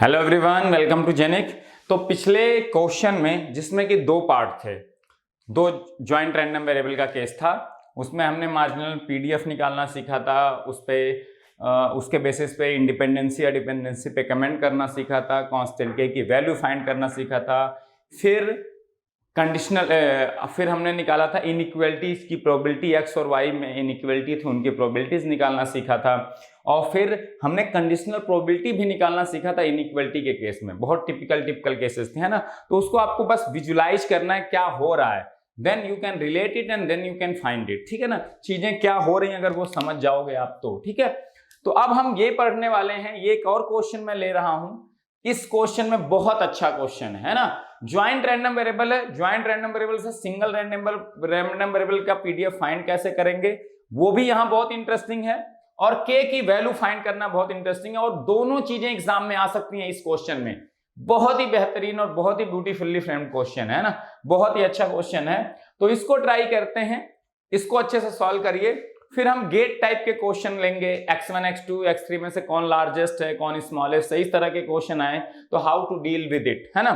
Hello everyone, welcome to Genic. तो पिछले question में जिसमें कि दो पार्ट थे, दो जॉइंट रैंडम वेरिएबल का केस था, उसमें हमने मार्जिनल पीडीएफ निकालना सीखा था, उसके बेसिस पे इंडिपेंडेंसी या डिपेंडेंसी पे कमेंट करना सीखा था, कांस्टेंट के की वैल्यू फाइंड करना सीखा था, फिर कंडीशनल फिर हमने निकाला था इनइक्वालिटीज की प्रोबेबिलिटी, एक्स और वाई में इनइक्वालिटी थी उनकी प्रोबेबिलिटीज निकालना सीखा था, और फिर हमने कंडीशनल प्रोबेबिलिटी भी निकालना सीखा था इनइक्वालिटी के केस में। बहुत टिपिकल केसेस थे, है ना। तो उसको आपको बस विजुलाइज करना है क्या हो रहा है, then you can relate it and then you can find it. ठीक है ना, चीजें क्या हो रही हैं अगर वो समझ जाओगे आप तो ठीक है। तो अब हम ये पढ़ने वाले हैं, ये एक और क्वेश्चन मैं ले रहा हूं। इस क्वेश्चन में बहुत अच्छा क्वेश्चन है ना। ज्वाइंट रैंडम वेरिएबल है, ज्वाइंट रैंडम वेरिएबल से सिंगल रैंडम वेरिएबल का पीडीएफ फाइंड कैसे करेंगे वो भी यहां बहुत इंटरेस्टिंग है, और के की वैल्यू फाइंड करना बहुत इंटरेस्टिंग है, और दोनों चीजें एग्जाम में आ सकती हैं इस क्वेश्चन में। बहुत ही बेहतरीन और बहुत ही ब्यूटीफुली फ्रेम्ड क्वेश्चन है ना, बहुत ही अच्छा क्वेश्चन है। तो इसको ट्राई करते हैं, इसको अच्छे से सॉल्व करिए। फिर हम गेट टाइप के क्वेश्चन लेंगे, x1 x2 x3 में से कौन लार्जेस्ट है कौन स्मॉलेस्ट है, इस तरह के क्वेश्चन आए तो how to deal with it, है ना।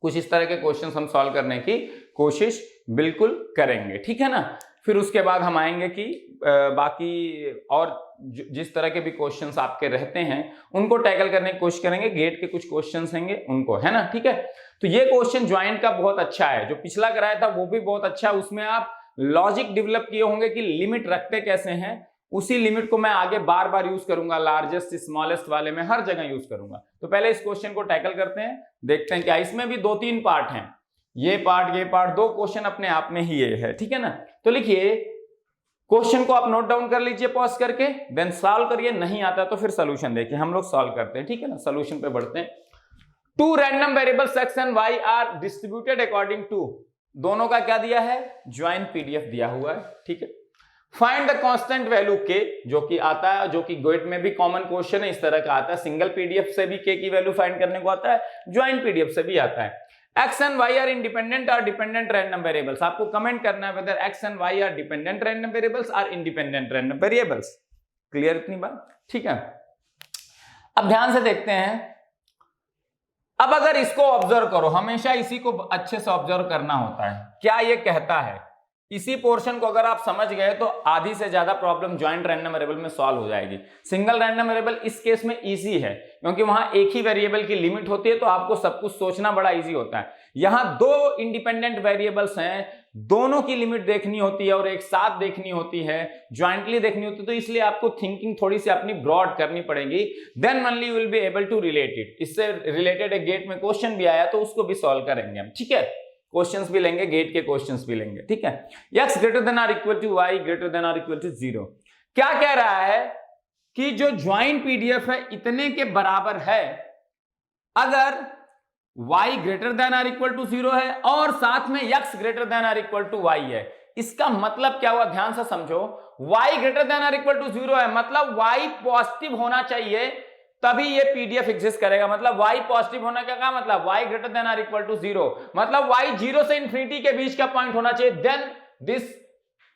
कुछ इस तरह के क्वेश्चन हम सॉल्व करने की कोशिश बिल्कुल करेंगे, ठीक है ना। फिर उसके बाद हम आएंगे कि बाकी और जिस तरह के भी क्वेश्चंस आपके रहते हैं उनको टैकल करने की कोशिश करेंगे। गेट के कुछ क्वेश्चंस होंगे उनको, है ना, ठीक है। तो ये क्वेश्चन ज्वाइंट का बहुत अच्छा है, जो पिछला कराया था वो भी बहुत अच्छा है। उसमें आप लॉजिक डेवलप किए होंगे कि लिमिट रखते कैसे हैं, उसी लिमिट को मैं आगे बार बार यूज करूंगा, लार्जेस्ट स्मॉलेस्ट वाले में हर जगह यूज करूंगा। तो पहले इस क्वेश्चन को टैकल करते हैं, देखते हैं क्या। इसमें भी 2-3 पार्ट हैं, ये पार्ट, दो क्वेश्चन अपने आप में ही ये है, ठीक है ना। तो लिखिए, क्वेश्चन को आप नोट डाउन कर लीजिए पॉज करके, देन सॉल्व करिए। नहीं आता तो फिर सोल्यूशन देखिए, हम लोग सॉल्व करते हैं, ठीक है ना। सोल्यूशन पे बढ़ते हैं। Two random variables x and y are distributed according to, दोनों का क्या दिया है, ज्वाइंट पीडीएफ दिया हुआ है, ठीक है। Find the constant value k, जो कि आता है, जो कि गेट में भी कॉमन क्वेश्चन है, इस तरह का आता है। सिंगल पीडीएफ से भी k की वैल्यू फाइंड करने को आता है, ज्वाइंट पीडीएफ से भी आता है। x and y are independent और डिपेंडेंट रैंडम वेरिएबल्स, आपको कमेंट करना है whether x and y are dependent random variables और इंडिपेंडेंट रैंडम वेरिएबल्स। क्लियर इतनी बात, ठीक है। अब ध्यान से देखते हैं। अब अगर इसको ऑब्जर्व करो, हमेशा इसी को अच्छे से ऑब्जर्व करना होता है, क्या ये कहता है। इसी पोर्शन को अगर आप समझ गए तो आधी से ज्यादा प्रॉब्लम ज्वाइंट रैंडम वेरिएबल में सॉल्व हो जाएगी। सिंगल रैंडम वेरिएबल इस केस में इजी है, क्योंकि वहां एक ही वेरिएबल की लिमिट होती है, तो आपको सब कुछ सोचना बड़ा इजी होता है। यहां दो इंडिपेंडेंट वेरिएबल्स हैं, दोनों की लिमिट देखनी होती है और एक साथ देखनी होती है, ज्वाइंटली देखनी होती है, तो इसलिए आपको थिंकिंग थोड़ी सी अपनी ब्रॉड करनी पड़ेगी। Then only you will be able to relate it. इससे रिलेटेड एक गेट में क्वेश्चन भी आया तो उसको भी सॉल्व करेंगे हम, ठीक है। क्वेश्चंस भी लेंगे, गेट के क्वेश्चंस भी लेंगे, ठीक है। x greater than or equal to y greater than or equal to 0। क्या कह रहा है कि जो ज्वाइंट पीडीएफ है इतने के बराबर है अगर y greater than or equal to 0 है और साथ में x greater than or equal to y है। इसका मतलब क्या हुआ, ध्यान से समझो। y greater than or equal to 0 है, मतलब y पॉजिटिव होना चाहिए तभी ये पीडीएफ एग्जिस्ट करेगा। मतलब y पॉजिटिव होने का क्या मतलब, y greater than or equal to 0, मतलब y 0 से इंफिनिटी के बीच का पॉइंट होना चाहिए, then this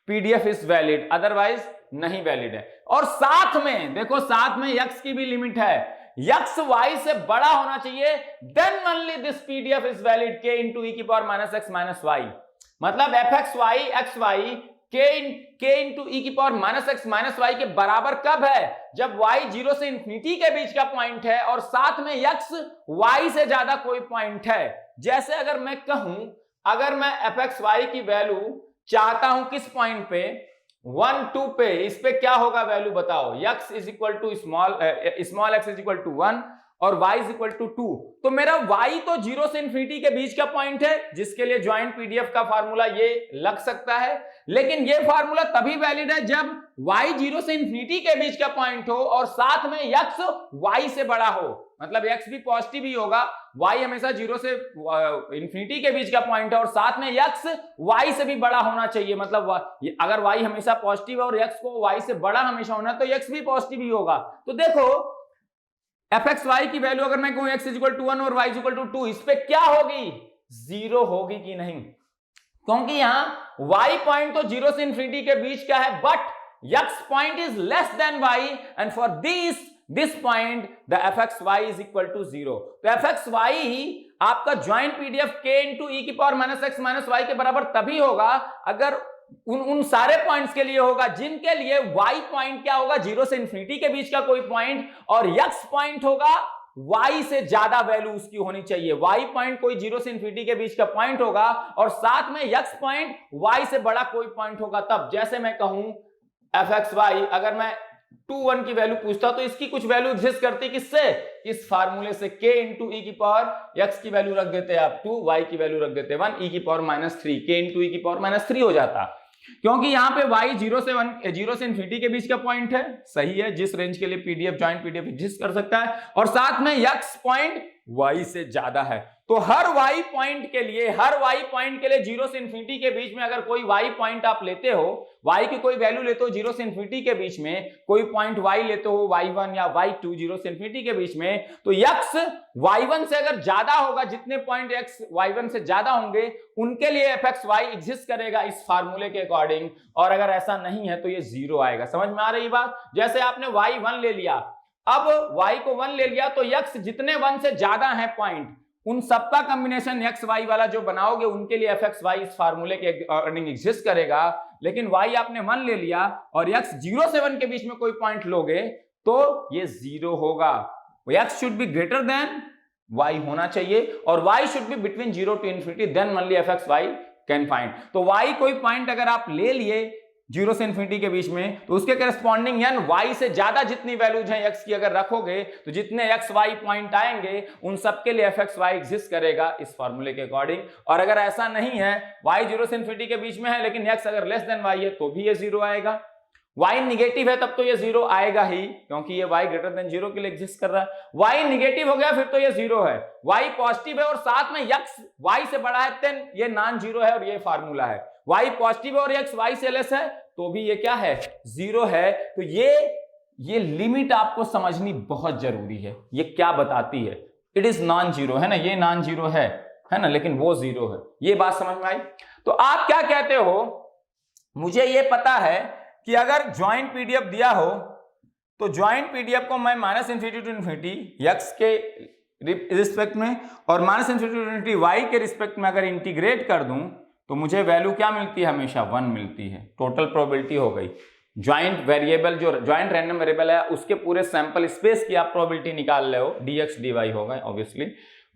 PDF is valid, otherwise नहीं वैलिड है। और साथ में देखो, साथ में x की भी लिमिट है, x y से बड़ा होना चाहिए, then only this PDF is valid, k into e की power minus x minus y. मतलब f x y x y k into e की power minus x minus y के बराबर कब है, जब y 0 से इंफिनिटी के बीच का पॉइंट है और साथ में x y से ज्यादा कोई पॉइंट है। जैसे अगर मैं कहूं, अगर मैं एफ एक्स वाई की वैल्यू चाहता हूं किस पॉइंट पे, 1 2 पे, इस पे क्या होगा वैल्यू बताओ, x is equal to small x is equal to 1 और y इज इक्वल टू 2। तो मेरा y तो 0 से इंफिनिटी के बीच का पॉइंट है, जिसके लिए ज्वाइंट पीडीएफ का फार्मूला ये लग सकता है। लेकिन ये फार्मूला तभी वैलिड है जब y 0 से इंफिनिटी के बीच का पॉइंट हो और साथ में x y से बड़ा हो, मतलब x भी पॉजिटिव ही होगा, y हमेशा 0 से इंफिनिटी के बीच का पॉइंट है और साथ में x y से भी बड़ा होना चाहिए। मतलब अगर y हमेशा पॉजिटिव है और x को y से बड़ा हमेशा होना है तो x भी पॉजिटिव ही होगा। तो देखो, एफ एक्स वाई की वैल्यू अगर मैं कहूं x इज इक्वल टू 1 और y इज इक्वल टू 2, इस पे क्या होगी, 0 होगी कि नहीं, क्योंकि यहां y पॉइंट तो 0 से इंफिनिटी के बीच का है, but x point is less than y and for this this point the fxy is equal to 0। तो fxy आपका joint PDF k into e की power minus x minus y के बराबर तभी होगा अगर उन सारे पॉइंट्स के लिए होगा जिनके लिए y पॉइंट क्या होगा, 0 से इंफिनिटी के बीच का कोई पॉइंट, और x पॉइंट होगा y से ज्यादा वैल्यू उसकी होनी चाहिए। y पॉइंट कोई 0 से इंफिनिटी के बीच का पॉइंट होगा और साथ में x पॉइंट y से बड़ा कोई पॉइंट होगा। तब जैसे मैं कहूं fxy, अगर मैं 2 1 की वैल्यू पूछता तो इसकी कुछ वैल्यू एग्जिस्ट करती किससे, इस फार्मूले से k इंटू ई की पावर x की वैल्यू रख देते आप 2, y की वैल्यू रख देते 1, e की पावर -3, k इंटू ई की पावर -3 हो जाता, क्योंकि यहां पे y 0 से इंफिनिटी के बीच का पॉइंट है। सही है, जिस रेंज के लिए पीडीएफ ज्वाइंट पीडीएफ एग्जिस्ट कर सकता है, और साथ में x पॉइंट y से ज्यादा है। तो हर y पॉइंट के लिए 0 से इंफिनिटी के बीच में अगर कोई y पॉइंट आप लेते हो, y की कोई वैल्यू लेते हो 0 से इंफिनिटी के बीच में, कोई पॉइंट y लेते हो y1 या y2 0 से इंफिनिटी के बीच में, तो x y1 से अगर ज्यादा होगा, जितने पॉइंट x y1 से ज्यादा होंगे उनके लिए fxy एग्जिस्ट करेगा इस फार्मूले के अकॉर्डिंग, और अगर ऐसा नहीं है तो ये 0 आएगा। समझ में आ रही बात? जैसे आपने y1 ले लिया, अब y को 1 ले लिया तो x जितने 1 से ज्यादा है पॉइंट, उन सबका कॉम्बिनेशन x y वाला जो बनाओगे उनके लिए fxy इस फार्मूले के अकॉर्डिंग एग्जिस्ट करेगा। लेकिन y आपने 1 ले लिया और x 0 से 1 के बीच में कोई पॉइंट लोगे तो ये 0 होगा। x should be greater than y होना चाहिए, और y should be between 0 to infinity, then only fxy can find. तो y कोई पॉइंट अगर आप ले लिए 0 से इंफिनिटी के बीच में, तो उसके करस्पॉन्डिंग यानी y से ज्यादा जितनी वैल्यूज हैं x की अगर रखोगे तो जितने x y पॉइंट आएंगे उन सबके लिए fxy एग्जिस्ट करेगा इस फार्मूले के अकॉर्डिंग। और अगर ऐसा नहीं है, y 0 से इंफिनिटी के बीच में है लेकिन x अगर लेस देन y है तो भी ये 0 आएगा। y नेगेटिव है तब तो ये 0 आएगा ही, क्योंकि ये y ग्रेटर देन 0 के लिए एग्जिस्ट कर रहा है। y नेगेटिव हो गया फिर तो ये 0 है, y पॉजिटिव है और साथ में x y से बड़ा है देन ये नॉन 0 है, और ये फार्मूला है। y पॉजिटिव है और x y से लेस है तो भी ये क्या है, 0 है। तो ये लिमिट आपको समझनी बहुत जरूरी है। ये क्या बताती है, इट इज नॉन 0 है ना, ये नॉन 0 है ना, लेकिन वो 0 है। ये बात समझ में आई? तो आप क्या कहते हो, मुझे ये पता है कि अगर ज्वाइंट पीडीएफ दिया हो तो ज्वाइंट पीडीएफ को मैं -इंफिनिटी टू इंफिनिटी x के रिस्पेक्ट में और -इंफिनिटी टू इंफिनिटी y के रिस्पेक्ट में अगर इंटीग्रेट कर दूं तो मुझे वैल्यू क्या मिलती है, हमेशा 1 मिलती है। टोटल प्रोबेबिलिटी हो गई। ज्वाइंट वेरिएबल जो ज्वाइंट रैंडम वेरिएबल है उसके पूरे सैंपल स्पेस की आप प्रोबेबिलिटी निकाल रहे हो, dx dy होगा ऑब्वियसली,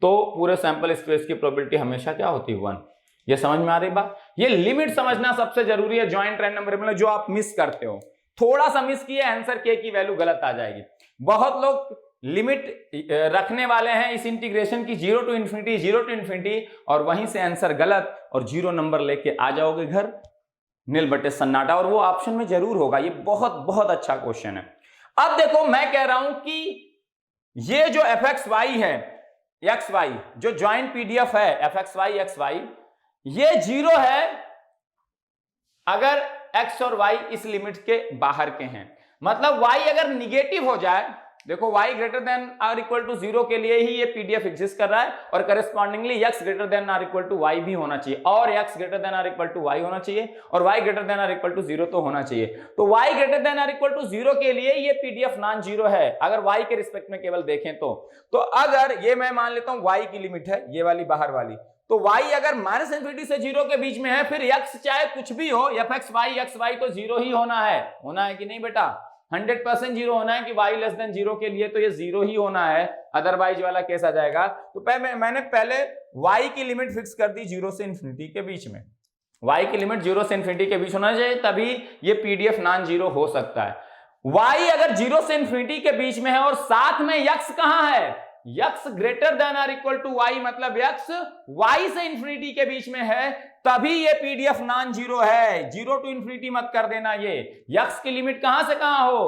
तो पूरे सैंपल स्पेस की प्रोबेबिलिटी हमेशा क्या होती है, 1। ये समझ में आ रही बात? ये लिमिट समझना सबसे जरूरी है ज्वाइंट रैंडम वेरिएबल में, जो आप मिस करते हो। थोड़ा सा मिस किए आंसर k की वैल्यू गलत आ जाएगी। बहुत लोग लिमिट रखने वाले हैं इस इंटीग्रेशन की 0 टू इंफिनिटी, और वहीं से आंसर गलत और 0 नंबर लेके आ जाओगे घर, नील बटे सन्नाटा, और वो ऑप्शन में जरूर होगा। ये बहुत बहुत अच्छा क्वेश्चन है। अब देखो मैं कह रहा हूं कि ये जो fxy है, xy जो ज्वाइंट पीडीएफ है fxy xy, ये 0 है अगर x और y इस लिमिट के बाहर के हैं। मतलब y अगर निगेटिव हो जाए, देखो y greater than or equal to 0 के लिए ही ये पीडीएफ एग्जिस्ट कर रहा है, और correspondingly x greater than or equal to y भी होना चाहिए, और x greater than or equal to y होना चाहिए, और y greater than or equal to 0 तो होना चाहिए। तो y greater than or equal to 0 के लिए ये पीडीएफ नॉन 0 है अगर y के रिस्पेक्ट में केवल देखें तो अगर ये मैं मान लेता हूं y की लिमिट है, ये वाली बाहर वाली, तो y अगर -इंफिनिटी से 0 के बीच में है, फिर x चाहे कुछ भी हो, fxy तो 0 ही होना है कि नहीं बेटा? 100% 0 होना है कि y लेस देन 0 के लिए तो ये 0 ही होना है, अदरवाइज वाला केस आ जाएगा। तो मैंने पहले y की लिमिट फिक्स कर दी 0 से इंफिनिटी के बीच में, y की लिमिट 0 से इंफिनिटी के बीच होना चाहिए, तभी ये पीडीएफ नॉन 0 हो सकता है। y अगर 0 से इंफिनिटी के बीच में है और साथ में x कहां है, x greater than or equal to y, मतलब x y से इंफिनिटी के बीच में है, तभी ये पीडीएफ नॉन 0 है। 0 टू इंफिनिटी मत कर देना, ये x की लिमिट कहां से कहां हो,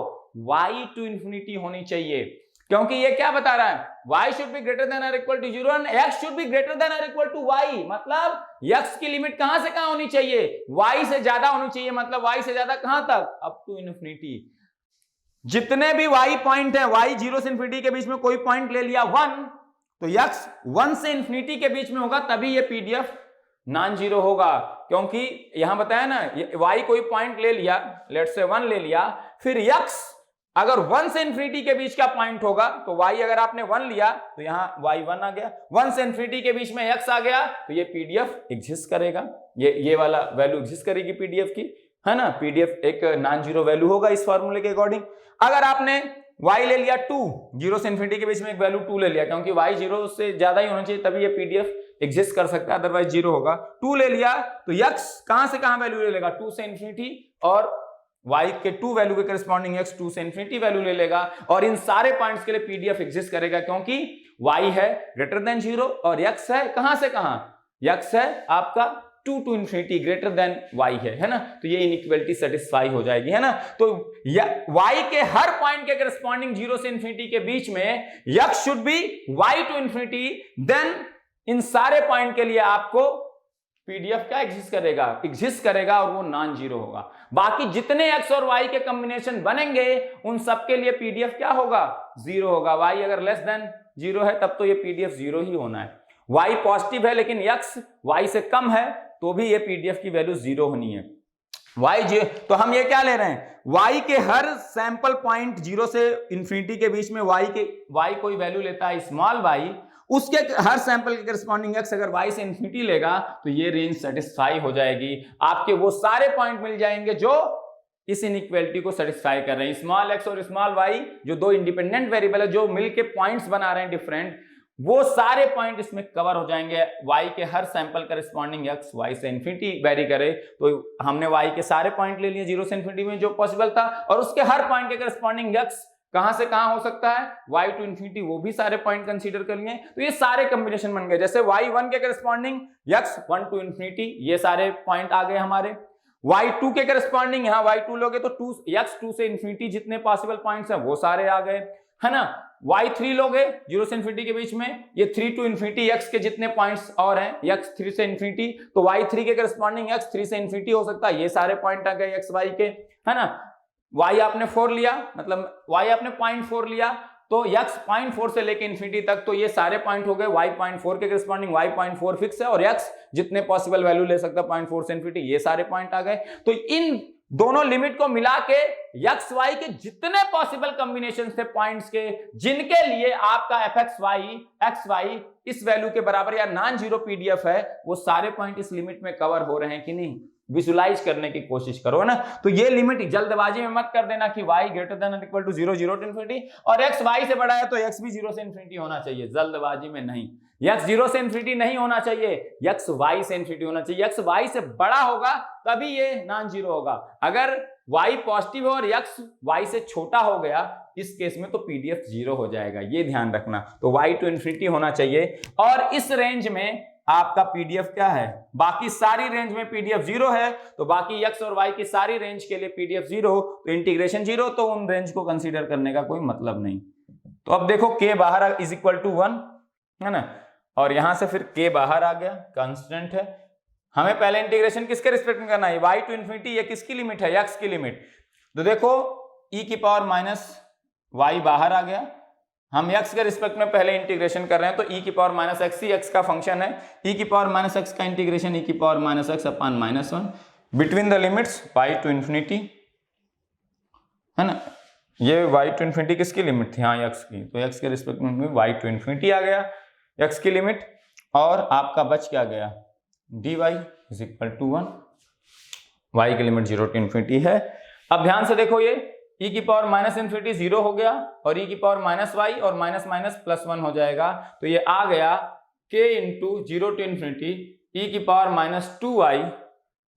y टू इंफिनिटी होनी चाहिए, क्योंकि ये क्या बता रहा है, y should be greater than or equal to 0 and x should be greater than or equal to y, मतलब x की लिमिट कहां से कहां होनी चाहिए, y से ज्यादा होनी चाहिए, मतलब y से ज्यादा कहां तक, अप टू इंफिनिटी। जितने भी y पॉइंट है, y 0 से इंफिनिटी के बीच में कोई पॉइंट ले लिया 1, तो x 1 से इंफिनिटी के बीच में होगा, तभी ये पीडीएफ नॉन 0 होगा। क्योंकि यहां बताया ना, y कोई पॉइंट ले लिया, लेट्स से 1 ले लिया, फिर x अगर 1 से इन्फिनिटी के बीच का पॉइंट होगा तो y अगर आपने 1 लिया तो यहाँ y1 आ गया, 1 से इन्फिनिटी के बीच में x आ गया तो ये पीडीएफ एग्जिस्ट करेगा, ये वाला वैल्यू एग्जिस्ट करेगी पीडीएफ की, है ना। पीडीएफ एक नॉन जीरो वैल्यू होगा इस फॉर्मूले के अकॉर्डिंग। अगर आपने y ले लिया 2, 0 से इन्फिनिटी के बीच में एक वैल्यू 2 ले लिया, क्योंकि y 0 से ज्यादा ही होना चाहिए तभी ये पीडीएफ एग्जिस्ट कर सकता है, अदरवाइज 0 होगा। 2 ले लिया तो x कहां से कहां वैल्यू ले लेगा, 2 से इन्फिनिटी, और y के 2 वैल्यू के करस्पॉन्डिंग x 2 से इन्फिनिटी वैल्यू ले लेगा, और इन सारे पॉइंट्स के लिए पीडीएफ एग्जिस्ट करेगा, क्योंकि y है ग्रेटर देन 0 और x है कहां से कहां, x है आपका 2 to infinity greater than y है ना। तो ये इनइक्वालिटी सेटिस्फाई हो जाएगी, है ना। तो y के हर पॉइंट के करस्पॉन्डिंग 0 से इन्फिनिटी के बीच में x should be y to infinity, then इन सारे पॉइंट के लिए आपको पीडीएफ क्या एग्जिस्ट करेगा और वो नॉन जीरो होगा। बाकी जितने x और y के कॉम्बिनेशन बनेंगे उन सब के लिए पीडीएफ क्या होगा, 0 होगा। y अगर लेस देन 0 है तब तो ये पीडीएफ 0 ही होना है। y पॉजिटिव है लेकिन x y से कम है तो भी ये पीडीएफ की वैल्यू 0 होनी है। तो हम ये क्या ले रहे हैं, y के हर सैंपल पॉइंट 0 से इंफिनिटी के बीच में y कोई वैल्यू लेता है स्मॉल y, उसके हर सैंपल के करस्पॉन्डिंग x अगर y से इंफिनिटी लेगा तो ये रेंज सेटिस्फाई हो जाएगी। आपके वो सारे पॉइंट मिल जाएंगे जो इस इनइक्वालिटी को सेटिस्फाई कर रहे हैं। स्मॉल x और स्मॉल y जो दो इंडिपेंडेंट वेरिएबल है जो मिलके पॉइंट्स बना रहे हैं डिफरेंट, वो सारे पॉइंट इसमें कवर हो जाएंगे। y के हर सैंपल करस्पॉन्डिंग x y से इंफिनिटी वेरी करे तो हमने y के सारे पॉइंट ले लिए 0 से इंफिनिटी में जो पॉसिबल था, और उसके हर पॉइंट के करस्पॉन्डिंग x कहां से कहां हो सकता है, y टू इंफिनिटी, वो भी सारे पॉइंट कंसीडर कर लिए। तो ये सारे कॉम्बिनेशन बन गए। जैसे y1 के करस्पॉन्डिंग x 1 टू इंफिनिटी, ये सारे पॉइंट आ गए हमारे। y2 के करस्पॉन्डिंग यहां y2 लोगे तो x 2 से इंफिनिटी जितने पॉसिबल पॉइंट्स हैं वो सारे आ गए, है ना। y3 लोगे 0 से इंफिनिटी के बीच में, ये 3 टू इंफिनिटी x के जितने पॉइंट्स और हैं x 3 से इंफिनिटी, तो y3 के करस्पॉन्डिंग x 3 से इंफिनिटी हो सकता है, ये सारे पॉइंट आ गए x y के, है ना। y आपने 4 लिया, मतलब y आपने 0.4 लिया तो x 0.4 से लेके इंफिनिटी तक, तो ये सारे पॉइंट हो गए y 0.4 के करस्पॉन्डिंग, y 0.4 फिक्स है और x जितने पॉसिबल वैल्यू ले सकता है 0.4 से इंफिनिटी, ये सारे पॉइंट आ गए। तो इन दोनों लिमिट को मिला के एक्स वाई के जितने पॉसिबल कॉम्बिनेशन थे पॉइंट्स के, जिनके लिए आपका एफ एक्स वाई इस वैल्यू के बराबर या नॉन जीरो पीडीएफ है, वो सारे पॉइंट इस लिमिट में कवर हो रहे हैं कि नहीं, विजुलाइज करने की कोशिश करो ना। तो ये लिमिट जल्दबाजी में मत कर देना कि y ग्रेटर देन और इक्वल टू 0 0 टू इंफिनिटी और x y से बड़ा है तो x भी 0 से इंफिनिटी होना चाहिए, जल्दबाजी में नहीं। x 0 से इंफिनिटी नहीं होना चाहिए, x y से इंफिनिटी होना चाहिए। x y से बड़ा होगा तभी ये नॉन जीरो होगा। अगर y पॉजिटिव और x y से छोटा हो गया, इस केस में तो पीडीएफ 0 हो जाएगा, ये ध्यान रखना। तो y टू इंफिनिटी होना चाहिए और इस रेंज में आपका पीडीएफ क्या है, बाकी सारी रेंज में पीडीएफ 0 है, तो बाकी x और y की सारी रेंज के लिए पीडीएफ 0, तो इंटीग्रेशन 0, तो उन रेंज को कंसीडर करने का कोई मतलब नहीं। तो अब देखो k बाहर इज इक्वल टू 1 है ना, और यहां से फिर k बाहर आ गया, कांस्टेंट है। हमें पहले इंटीग्रेशन किसके रिस्पेक्ट में करना है, y टू इंफिनिटी, ये किसकी लिमिट है, x की लिमिट। तो देखो e की पावर माइनस y बाहर आ गया, हम x के रिस्पेक्ट में पहले इंटीग्रेशन कर रहे हैं, तो e की पावर माइनस एक्स ही x का फंक्शन है। e की पावर माइनस एक्स का इंटीग्रेशन e की power minus x upon minus 1 between the limits y to infinity, है ना। ये y टू इंफिनिटी किसकी लिमिट थी, हाँ x की, तो x के रिस्पेक्ट में y टू इंफिनिटी आ गया x की लिमिट, और आपका बच क्या गया, dy is equal to 1, y की लिमिट 0 टू इंफिनिटी है। अब ध्यान से देखो, ये e की पावर माइनस इंफिनिटी 0 हो गया और e की पावर माइनस वाई और माइनस माइनस प्लस 1 हो जाएगा, तो ये आ गया k into 0 to infinity e की power minus 2y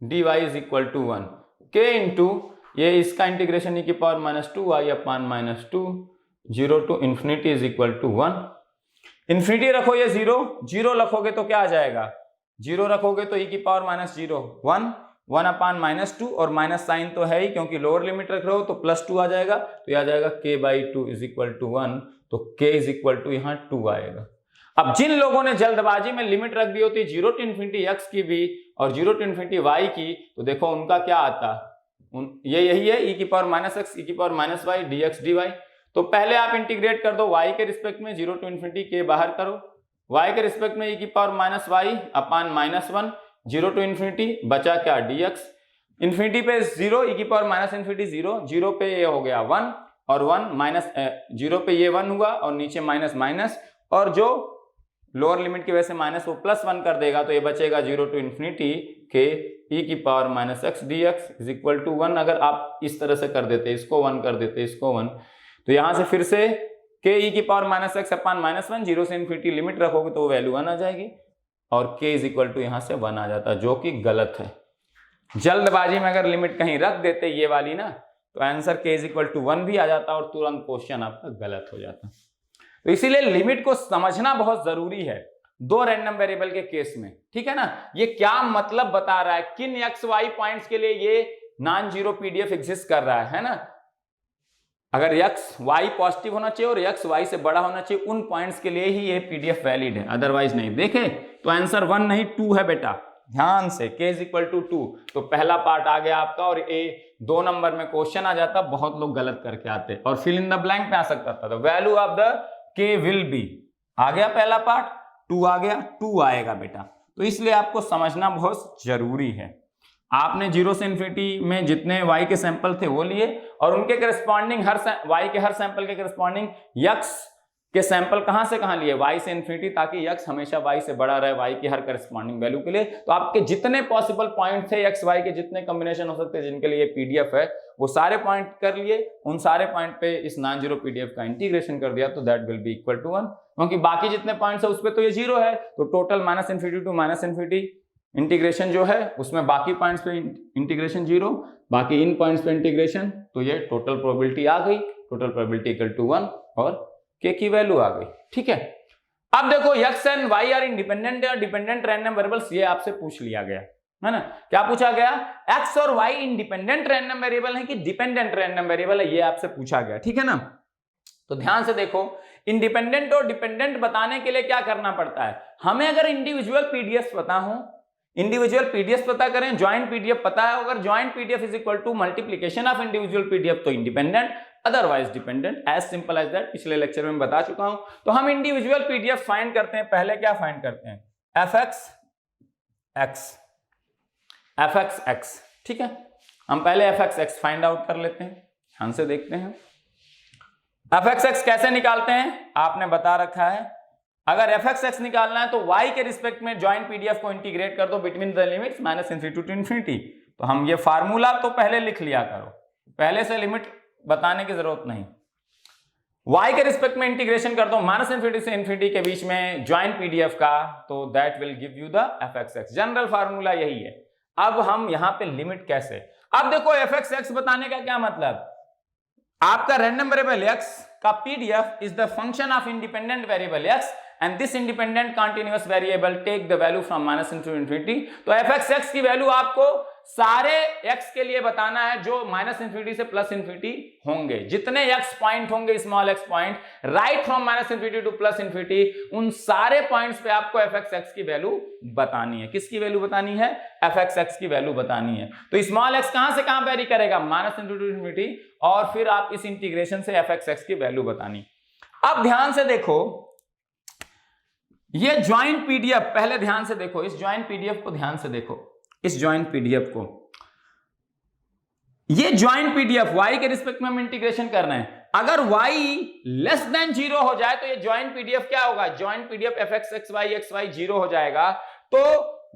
dy is equal to 1, k into ये इसका इंटीग्रेशन e की power minus 2y upon minus 2 0 to infinity is equal to 1। Infinity रखो, ये 0 रखोगे तो क्या आ जाएगा, 0 रखोगे तो e की पावर माइनस 0 1 अपॉन माइनस 2, और माइनस साइन तो है ही क्योंकि लोअर लिमिट रख रहे हो, तो प्लस 2 आ जाएगा, तो ये आ जाएगा k by 2 is equal to 1, तो k इज इक्वल टू यहाँ 2 आएगा। अब जिन लोगों ने जल्दबाजी में लिमिट रख दी होती 0 टू इंफिनिटी x की भी और 0 टू इंफिनिटी y की, तो देखो उनका क्या आता, ये यही है e की पावर माइनस एक्स e की power minus y dx dy। तो पहले आप इंटीग्रेट कर दो y के रिस्पेक्ट में, 0 टू इंफिनिटी k बाहर करो, y के रिस्पेक्ट में e की power minus y upon minus 1 0 to infinity, बचा क्या dx, इंफिनिटी पे 0 e की पावर माइनस इंफिनिटी 0 पे ये हो गया 1 और 1 माइनस 0 पे ये 1 हुआ और नीचे माइनस माइनस, और जो लोअर लिमिट की वजह से माइनस वो +1 कर देगा, तो ये बचेगा 0 टू इन्फिनिटी के e की power minus x dx is equal to 1। अगर आप इस तरह से कर देते, इसको 1 कर देते, इसको 1, तो यहां से फिर से के e की power minus x upon minus 1, 0 से इन्फिनिटी लिमिट रखोगे तो वैल्यू 1 आ जाएगी और k इज इक्वल टू यहां से 1 आ जाता, जो कि गलत है। जल्दबाजी में अगर लिमिट कहीं रख देते ये वाली ना, तो answer k is equal to 1 भी आ जाता और तुरंत क्वेश्चन आपका गलत हो जाता। तो इसीलिए लिमिट को समझना बहुत जरूरी है दो रैंडम वेरिएबल के केस में, ठीक है ना। ये क्या मतलब बता रहा है, किन एक्स वाई पॉइंट्स के लिए ये नॉन जीरो पीडीएफ एग्जिस्ट कर रहा है ना। अगर एक्स वाई पॉजिटिव होना चाहिए और एक्स वाई से बड़ा होना चाहिए, उन पॉइंट्स के लिए ही ये पीडीएफ वैलिड है, अदरवाइज नहीं। देखे तो आंसर 1 नहीं 2 है बेटा, ध्यान से। k इज इक्वल टू 2, तो पहला पार्ट आ गया आपका, और ए 2 नंबर में क्वेश्चन आ जाता, बहुत लोग गलत करके आते, और फिल इन द ब्लैंक पे आ सकता था। तो value of the k will be आ गया पहला पार्ट, 2 आ गया, 2 आएगा बेटा। तो इसलिए आपको समझना बहुत जरूरी है। आपने 0 से इन्फिनिटी में जितने y के सैंपल थे वो लिए, और उनके करस्पॉन्डिंग y के हर सैंपल के करस्पॉन्डिंग x के सैंपल कहां से कहां लिए, y से इन्फिनिटी, ताकि x हमेशा y से बड़ा रहे y की हर करस्पॉन्डिंग वैल्यू के लिए। तो आपके जितने पॉसिबल पॉइंट थे x y के, जितने कॉम्बिनेशन हो सकते हैं जिनके लिए पीडीएफ है, वो सारे पॉइंट कर लिए। उन सारे पॉइंट पे इस नॉन जीरो पीडीएफ का इंटीग्रेशन कर दिया, तो that will be equal to 1, क्योंकि बाकी जितने पॉइंट्स है उस पर तो ये 0 है। तो total minus infinity to minus infinity integration जो है, उसमें बाकी पॉइंट्स पे इंटीग्रेशन 0, बाकी इन पॉइंट्स पे इंटीग्रेशन, तो ये टोटल प्रोबेबिलिटी आ गई, टोटल प्रोबेबिलिटी इक्वल टू 1 और k की वैल्यू आ गई, ठीक है। अब देखो x and y are independent या डिपेंडेंट रैंडम वेरिएबल्स, ये आपसे पूछ लिया गया है ना। क्या पूछा गया, x और y इंडिपेंडेंट रैंडम वेरिएबल है कि डिपेंडेंट रैंडम वेरिएबल है, ये आपसे पूछा गया, ठीक है ना। तो ध्यान से देखो, इंडिपेंडेंट और डिपेंडेंट बताने के लिए क्या करना पड़ता है, हमें अगर इंडिविजुअल पीडीएफ पता हो, इंडिविजुअल पीडीएफ पता करें, ज्वाइंट पीडीएफ पता है, अगर joint PDF is equal to multiplication of individual PDF, तो independent, otherwise dependent, as simple as that. पिछले लेक्चर में बता चुका हूं। तो हम इंडिविजुअल पीडीएफ फाइंड करते हैं, पहले क्या फाइंड करते हैं, एफ एक्स, ठीक है। हम पहले एफ एक्स फाइंड आउट कर लेते हैं, ध्यान से देखते हैं। एफ एक्स कैसे निकालते हैं, आपने बता रखा है, अगर एफ एक्स निकालना है तो y के रिस्पेक्ट में ज्वाइंट पीडीएफ को इंटीग्रेट कर दो between the limits minus infinity to infinity. तो हम ये फार्मूला तो पहले लिख लिया करो, पहले से लिमिट बताने की जरूरत नहीं। y के रिस्पेक्ट में इंटीग्रेशन कर दो माइनस इन्फिनिटी से इन्फिनिटी के बीच में ज्वाइंट पीडीएफ का, तो that will give you the F x. General formula यही है। अब हम यहां पे लिमिट कैसे, अब देखो एफ एक्स बताने का क्या मतलब, आपका रैंडम वेरिएबल x का PDF is the function of independent variable x and this independent continuous variable take the value from minus into infinity। तो f(x) की वैल्यू आपको सारे x के लिए बताना है जो माइनस इन्फिनिटी से प्लस इन्फिनिटी होंगे, जितने x पॉइंट होंगे, small x point, right from minus infinity two plus infinity, उन सारे पॉइंट्स पे आपको f(x) की वैल्यू बतानी है। किसकी वैल्यू बतानी है, f(x) की वैल्यू बतानी है। तो स्मॉल x कहां से कहां वेरी करेगा, माइनस इन्फिनिटी टू इन्फिनिटी, और फिर आप इस इंटीग्रेशन से f(x) की वैल्यू बतानी। अब ध्यान से देखो, ये ज्वाइंट पीडीएफ, पहले ध्यान से देखो, इस ज्वाइंट पीडीएफ को ध्यान से देखो, इस ज्वाइंट पीडीएफ को, ये ज्वाइंट पीडीएफ y के रिस्पेक्ट में हम इंटीग्रेशन कर रहे हैं। अगर y लेस देन 0 हो जाए तो ये ज्वाइंट पीडीएफ क्या होगा, ज्वाइंट पीडीएफ f(x) xy 0 हो जाएगा। तो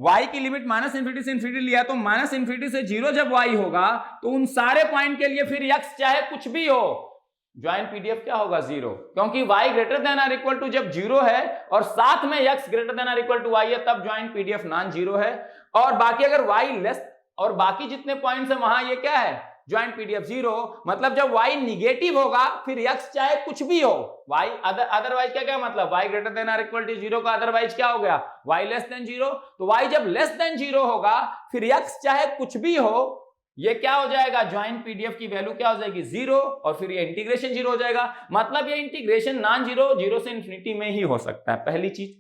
y की लिमिट माइनस इन्फिनिटी से इन्फिनिटी लिया, तो माइनस इन्फिनिटी से 0 जब y होगा तो उन सारे पॉइंट के लिए फिर x चाहे कुछ भी हो, ज्वाइंट पीडीएफ क्या होगा, 0, क्योंकि y greater than or equal to जब 0 है और साथ में x greater than or equal to y है, तब ज्वाइंट पीडीएफ नॉन 0 है। और बाकी अगर y लेस, और बाकी जितने पॉइंट्स है वहां ये क्या है, ज्वाइंट पीडीएफ 0, मतलब जब y निगेटिव होगा फिर x चाहे कुछ भी हो, y अदरवाइज क्या मतलब, y greater than or equal to 0 का अदरवाइज क्या हो गया, y लेस देन 0। तो y जब लेस देन 0 होगा फिर x चाहे कुछ भी हो, ये क्या हो जाएगा, ज्वाइंट पीडीएफ की वैल्यू क्या हो जाएगी, 0, और फिर ये इंटीग्रेशन 0 हो जाएगा। मतलब ये इंटीग्रेशन नॉन 0 से इन्फिनिटी में ही हो सकता है, पहली चीज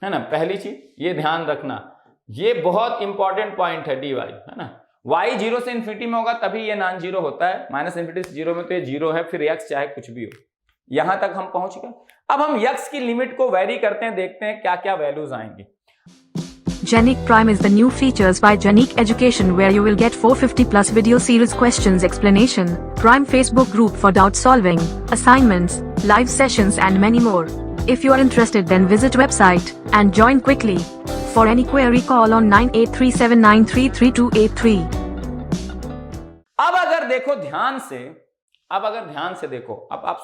है ना, पहली चीज ये ध्यान रखना, ये बहुत इंपॉर्टेंट पॉइंट है dy, है ना। y 0 से इन्फिनिटी में होगा तभी ये नॉन 0 होता है, माइनस इन्फिनिटी से 0 में तो ये 0 है, फिर x चाहे कुछ भी हो। यहां तक हम पहुंच गए। अब हम x की लिमिट को वेरी करते हैं, देखते हैं क्या क्या वैल्यूज आएंगे। Genic Prime is the new features by Genic Education where you will get 450 plus video series questions explanation, Prime Facebook group for doubt solving, assignments, live sessions and many more. If you are interested then visit website and join quickly. For any query call on 9837933283. अब अगर देखो ध्यान से, देखो, अब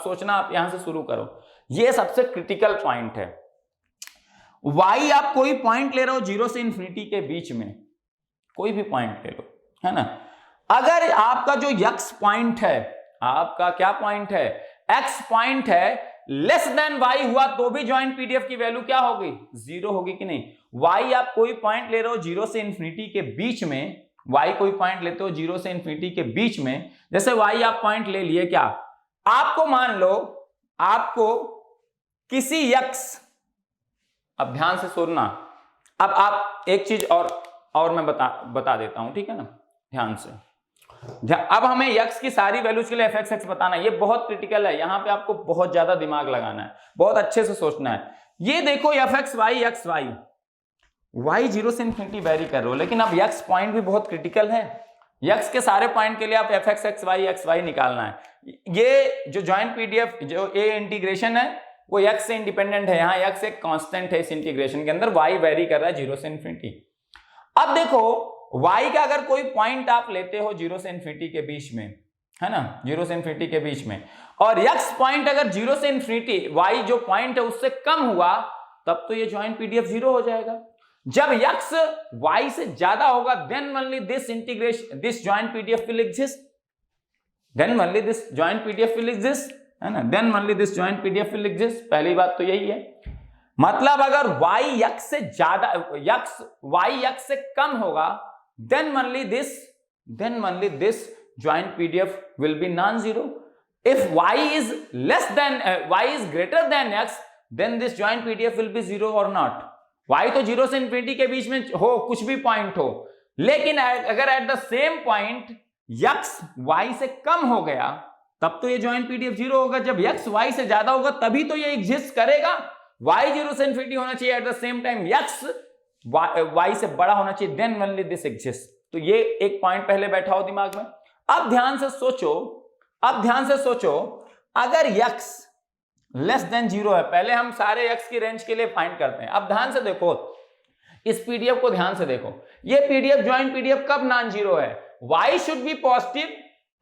सोचना, आप यहां से शुरू करो। ये सबसे क्रिटिकल पॉइंट है। y आप कोई पॉइंट ले रहे हो 0 से इंफिनिटी के बीच में, कोई भी पॉइंट ले लो, है ना। अगर आपका जो x पॉइंट है, आपका क्या पॉइंट है, x पॉइंट है, लेस देन y हुआ तो भी ज्वाइंट पीडीएफ की वैल्यू क्या होगी, 0 होगी कि नहीं। y आप कोई पॉइंट ले रहे हो 0 से इंफिनिटी के बीच में, y कोई पॉइंट लेते हो 0 से इंफिनिटी के बीच में, जैसे y आप पॉइंट ले लिए, क्या आपको मान लो आपको किसी x, अब ध्यान से सुनना, अब आप एक चीज और मैं बता देता हूं, ठीक है ना, ध्यान से। अब हमें x की सारी वैल्यूज के लिए fx बताना है, ये बहुत क्रिटिकल है, यहां पे आपको बहुत ज्यादा दिमाग लगाना है, बहुत अच्छे से सोचना है। ये देखो fxy xy, y 0 से इंफिनिटी वेरी कर रहे हो, लेकिन अब x पॉइंट भी बहुत क्रिटिकल है। x के सारे पॉइंट के लिए आप fxxy xy निकालना है। ये जो ज्वाइंट पीडीएफ जो ये इंटीग्रेशन है वो x से इंडिपेंडेंट है, यहाँ x एक कांस्टेंट है इस इंटीग्रेशन के अंदर, y वेरी कर रहा है 0 से इंफिनिटी। अब देखो y का अगर कोई पॉइंट आप लेते हो 0 से इंफिनिटी के बीच में, है ना, 0 से इंफिनिटी के बीच में, और x पॉइंट अगर 0 से इंफिनिटी y जो पॉइंट है उससे कम हुआ, तब तो ये ज्वाइंट पीडीएफ 0 हो जाएगा। जब x y से ज्यादा होगा then only this joint PDF will exist, then only this joint PDF will exist, है ना, then only this joint PDF will exist। पहली बात तो यही है, मतलब अगर y x से ज्यादा, y x से कम होगा then only this joint PDF will be non-zero। if y is greater than x, then this joint PDF will be 0 or not। y तो 0 से इंफिनिटी के बीच में हो, कुछ भी पॉइंट हो, लेकिन अगर eight the same point x y से कम हो गया, तब तो ये ज्वाइंट पीडीएफ 0 होगा। जब x y से ज्यादा होगा तभी तो ये एग्जिस्ट करेगा। y 0 से इंफिनिटी होना चाहिए, eight the same time x y से बड़ा होना चाहिए, देन ओनली दिस एग्जिस्ट। तो ये एक पॉइंट पहले बैठा हो दिमाग में। अब ध्यान से सोचो, अगर x लेस देन 0 है, पहले हम सारे x की रेंज के लिए फाइंड करते हैं। अब ध्यान से देखो, इस पीडीएफ को ध्यान से देखो, ये पीडीएफ ज्वाइंट पीडीएफ कब नॉन जीरो है, y should B positive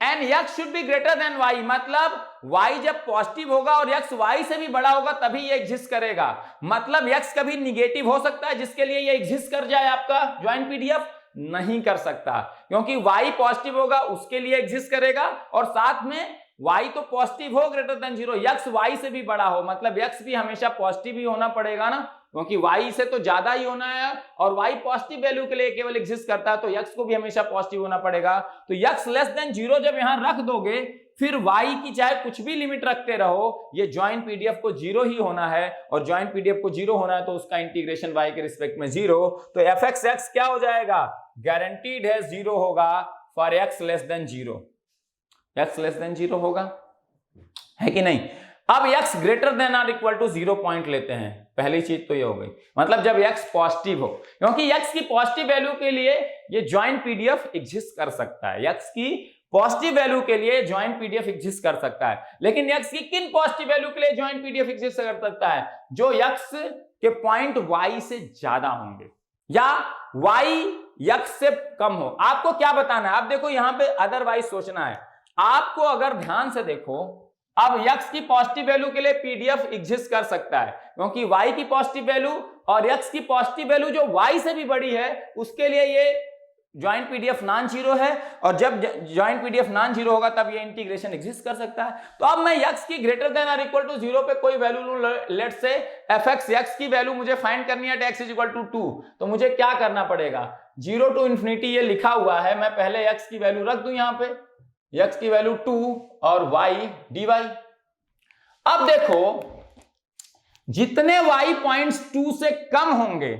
and x should be greater than y, मतलब y जब पॉजिटिव होगा और x y से भी बड़ा होगा तभी ये एग्जिस्ट करेगा। मतलब x कभी निगेटिव हो सकता है जिसके लिए ये एग्जिस्ट कर जाए, आपका ज्वाइंट पीडीएफ नहीं कर सकता, क्योंकि y पॉजिटिव होगा उसके लिए एग्जिस्ट करेगा, और साथ में y तो पॉजिटिव हो ग्रेटर देन 0, x y से भी बड़ा हो, मतलब x भी हमेशा पॉजिटिव ही होना पड़ेगा ना, क्योंकि y से तो ज्यादा ही होना है, और y पॉजिटिव वैल्यू के लिए केवल एग्जिस्ट करता है, तो x को भी हमेशा पॉजिटिव होना पड़ेगा। तो x लेस देन 0 जब यहां रख दोगे, फिर y की चाहे कुछ भी लिमिट रखते रहो, ये ज्वाइंट पीडीएफ को 0 ही होना है, और ज्वाइंट पीडीएफ को 0 होना है तो उसका इंटीग्रेशन y के रिस्पेक्ट में 0, तो fxx क्या हो जाएगा, गारंटीड है 0 होगा for x less than 0, x less than 0 होगा, है कि नहीं। अब x greater than or equal to 0 point लेते हैं, पहली चीज तो ये हो गई, मतलब जब x पॉजिटिव हो, क्योंकि x की पॉजिटिव वैल्यू के लिए ये ज्वाइंट पीडीएफ एग्जिस्ट कर सकता है, x की पॉजिटिव वैल्यू के लिए ज्वाइंट पीडीएफ एग्जिस्ट कर सकता है, लेकिन x की किन पॉजिटिव वैल्यू के लिए ज्वाइंट पीडीएफ एग्जिस्ट कर सकता है, जो x के पॉइंट y से ज्यादा होंगे या y x से कम हो। आपको क्या बताना है, आप देखो यहां पे अदरवाइज सोचना है आपको। अगर ध्यान से देखो, अब x की पॉजिटिव वैल्यू के लिए पीडीएफ एग्जिस्ट कर सकता है, क्योंकि y की पॉजिटिव वैल्यू और x की पॉजिटिव वैल्यू जो y से भी बड़ी है, उसके लिए ये ज्वाइंट पीडीएफ नॉन जीरो है, और जब ज्वाइंट पीडीएफ नॉन जीरो होगा तब ये इंटीग्रेशन एग्जिस्ट कर सकता है। तो अब मैं x की greater than or equal to 0 पे कोई वैल्यू लूं, लेट से fx, x की वैल्यू मुझे फाइंड करनी है x इज इक्वल टू 2, तो मुझे क्या करना पड़ेगा, 0 टू इंफिनिटी ये लिखा हुआ है, मैं पहले x की वैल्यू रख दूं यहां पे, x की वैल्यू 2 और y dy। अब देखो जितने y पॉइंट्स 2 से कम होंगे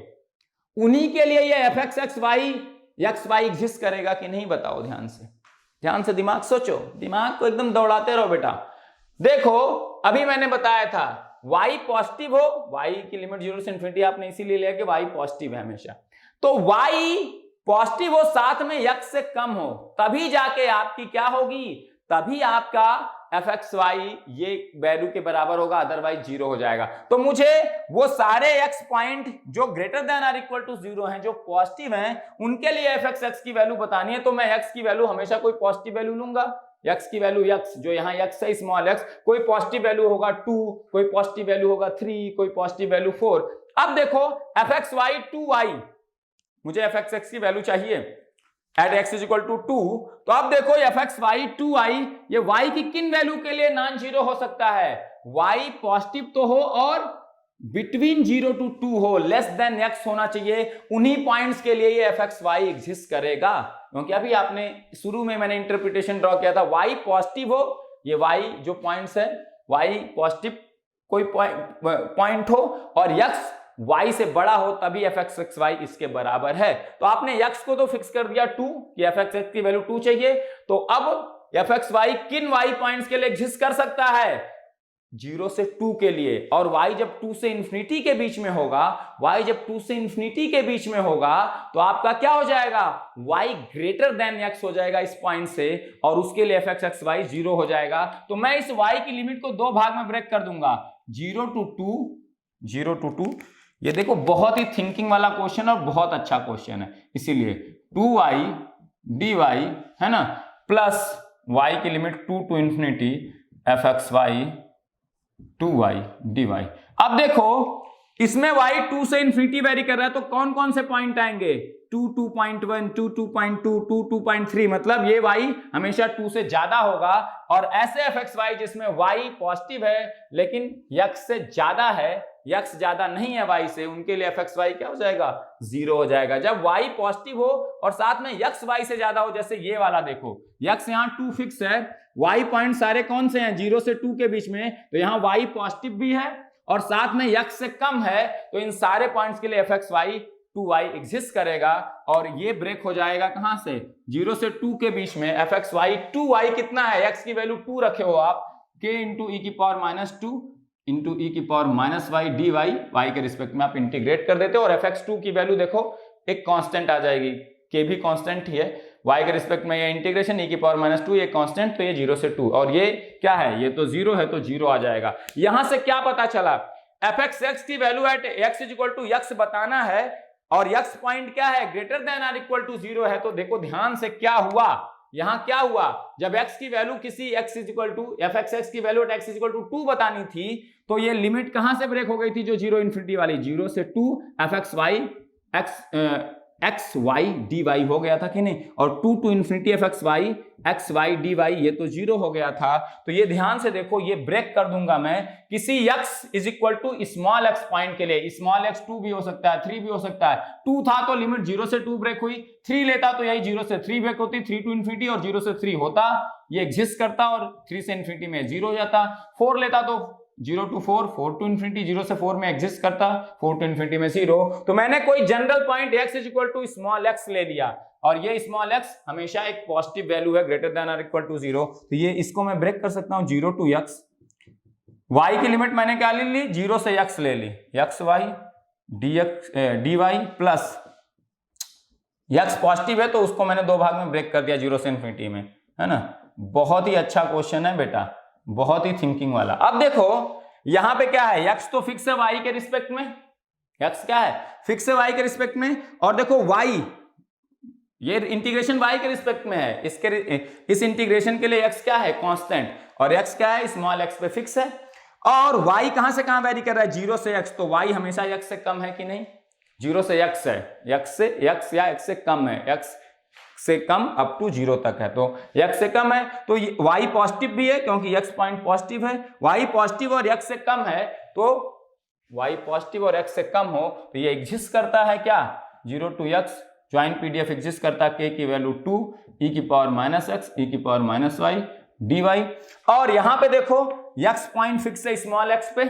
उन्हीं के लिए ये fxxy xy एग्जिस्ट करेगा कि नहीं, बताओ। ध्यान से दिमाग सोचो, दिमाग को एकदम दौड़ाते रहो बेटा। देखो अभी मैंने बताया था y पॉजिटिव हो, y की लिमिट 0 से इंफिनिटी आपने इसीलिए लिया कि y पॉजिटिव है हमेशा, तो y पॉजिटिव हो साथ में x से कम हो, तभी जाके आपकी क्या होगी, तभी आपका fxy ये वैल्यू के बराबर होगा, अदरवाइज 0 हो जाएगा। तो मुझे वो सारे x पॉइंट जो greater than or equal to 0 हैं, जो पॉजिटिव हैं, उनके लिए fx की वैल्यू बतानी है। तो मैं x की वैल्यू हमेशा कोई पॉजिटिव वैल्यू लूंगा, x की वैल्यू x, जो यहाँ x है स्मॉल x, कोई पॉजिटिव वैल्यू होगा 2, कोई पॉजिटिव वैल्यू होगा 3, कोई पॉजिटिव वैल्यू 4। अब देखो fxy 2y, मुझे fxx की वैल्यू चाहिए at x is equal to 2, तो अब देखो fxy 2y, ये y की किन वैल्यू के लिए नॉन जीरो हो सकता है, y पॉजिटिव तो हो और बिटवीन 0 to 2 हो, लेस देन x होना चाहिए, उन्हीं पॉइंट्स के लिए ये fxy एग्जिस्ट करेगा। क्योंकि अभी आपने शुरू में मैंने इंटरप्रिटेशन ड्रॉ किया था, y पॉजिटिव हो, ये y जो पॉइंट्स है y पॉजिटिव कोई पॉइंट हो और x y से बड़ा हो, तभी fxy इसके बराबर है। तो आपने x को तो फिक्स कर दिया 2 कि fxx की वैल्यू 2 चाहिए, तो अब fxy किन y पॉइंट्स के लिए एग्जिस्ट कर सकता है, 0 से 2 के लिए, और y जब 2 से इंफिनिटी के बीच में होगा, y जब 2 से इंफिनिटी के बीच में होगा, तो आपका क्या हो जाएगा, y ग्रेटर देन x हो जाएगा इस पॉइंट से, और उसके लिए fxy 0 हो जाएगा। तो मैं इस y की लिमिट को दो भाग में ब्रेक कर दूंगा, 0 to 2, ये देखो बहुत ही थिंकिंग वाला क्वेश्चन और बहुत अच्छा क्वेश्चन है, इसीलिए 2y dy है ना, प्लस y की limit 2 to infinity fxy 2y dy। अब देखो इसमें y 2 से इंफिनिटी वेरी कर रहा है, तो कौन कौन से पॉइंट आएंगे, 2, 2.1, 2, 2.2, 2, 2.3, मतलब ये y हमेशा 2 से ज्यादा होगा। और ऐसे fxy जिसमें y पॉजिटिव है लेकिन x से ज्यादा है, x ज्यादा नहीं है y से, उनके लिए fxy क्या हो जाएगा, 0 हो जाएगा। जब y पॉजिटिव हो और साथ में x y से ज्यादा हो, जैसे ये वाला देखो x यहाँ 2 फिक्स है, y पॉइंट सारे कौन से हैं, 0 से 2 के बीच में, तो यहाँ y पॉजिटिव भी है और साथ में x से कम है, तो इन सारे पॉइंट्स के लिए fxy 2y एग्जिस्ट करेगा। और ये ब्रेक हो जाएगा कहां से, 0 से 2 के बीच में। fxy 2y कितना है, x की वैल्यू 2 रखे हो आप, k इंटू ई की पावर -2 इंटू ई की पावर -y dy, y के रिस्पेक्ट में आप इंटीग्रेट कर देते हो, और fx2 की वैल्यू देखो एक कांस्टेंट आ जाएगी, k भी कांस्टेंट ही है, y के रिस्पेक्ट में ये इंटीग्रेशन, ई की पावर -2 ये कांस्टेंट, तो ये 0 से 2, और ये क्या है, ये तो 0 है, तो 0 आ जाएगा। यहां से क्या पता चला, fxx की value at x is equal to x बताना है, और x पॉइंट क्या है, greater than or equal to 0 है। तो देखो ध्यान से क्या हुआ, यहां क्या हुआ, जब x की वैल्यू किसी x is equal to fxx की value at x is equal to 2 बतानी थी, तो ये लिमिट कहां से ब्रेक हो गई थी, जो 0 इंफिनिटी वाली, 0 से 2 fxy xy dy हो गया था कि नहीं, और 2 to infinity fxy xy dy ये तो 0 हो गया था। तो ये ध्यान से देखो, ये ब्रेक कर दूंगा मैं किसी x is equal to small x point के लिए, स्मॉल x 2 भी हो सकता है, 3 भी हो सकता है, 2 था तो लिमिट 0 से 2 ब्रेक हुई, 3 लेता तो यही 0 से 3 ब्रेक होती, 3 to इंफिनिटी और 0 से 3 होता, ये एग्जिस्ट करता, और 3 से इंफिनिटी में 0 हो जाता, 4 लेता तो 0 to 4, 4 to इंफिनिटी, 0 से 4 में एग्जिस्ट करता, 4 to इंफिनिटी में 0। तो मैंने कोई general point x is equal to small x ले लिया, और ये स्मॉल x हमेशा एक पॉजिटिव वैल्यू है, greater than or equal to 0, तो ये इसको मैं ब्रेक कर सकता हूं, 0 to x, y की लिमिट मैंने क्या ले ली, 0 से x ले ली, xy dy plus x positive है तो उसको मैंने दो भाग में ब्रेक कर दिया, 0 से इंफिनिटी में, है ना। बहुत ही अच्छा क्वेश्चन है बेटा, बहुत ही थिंकिंग वाला। अब देखो यहां पे क्या है, x तो फिक्स है y के रिस्पेक्ट में, x क्या है, फिक्स है y के रिस्पेक्ट में, और देखो y ये इंटीग्रेशन y के रिस्पेक्ट में है, इस इंटीग्रेशन के लिए x क्या है, कांस्टेंट, और x क्या है, स्मॉल x पे फिक्स है, और y कहां से कहां वेरी कर रहा है, 0 से x, तो y हमेशा x से कम है कि नहीं, 0 से x है, x से x या x से कम है, x से कम अप टू 0 तक है, तो x से कम है, तो y पॉजिटिव भी है क्योंकि x पॉइंट पॉजिटिव है, y पॉजिटिव और x से कम है, तो y पॉजिटिव और x से कम हो तो ये एग्जिस्ट करता है क्या, 0 to x, joint PDF exist करता है, k की वैल्यू 2 e की पावर -x e की पावर -y dy, और यहां पे देखो x पॉइंट फिक्स है स्मॉल x पे,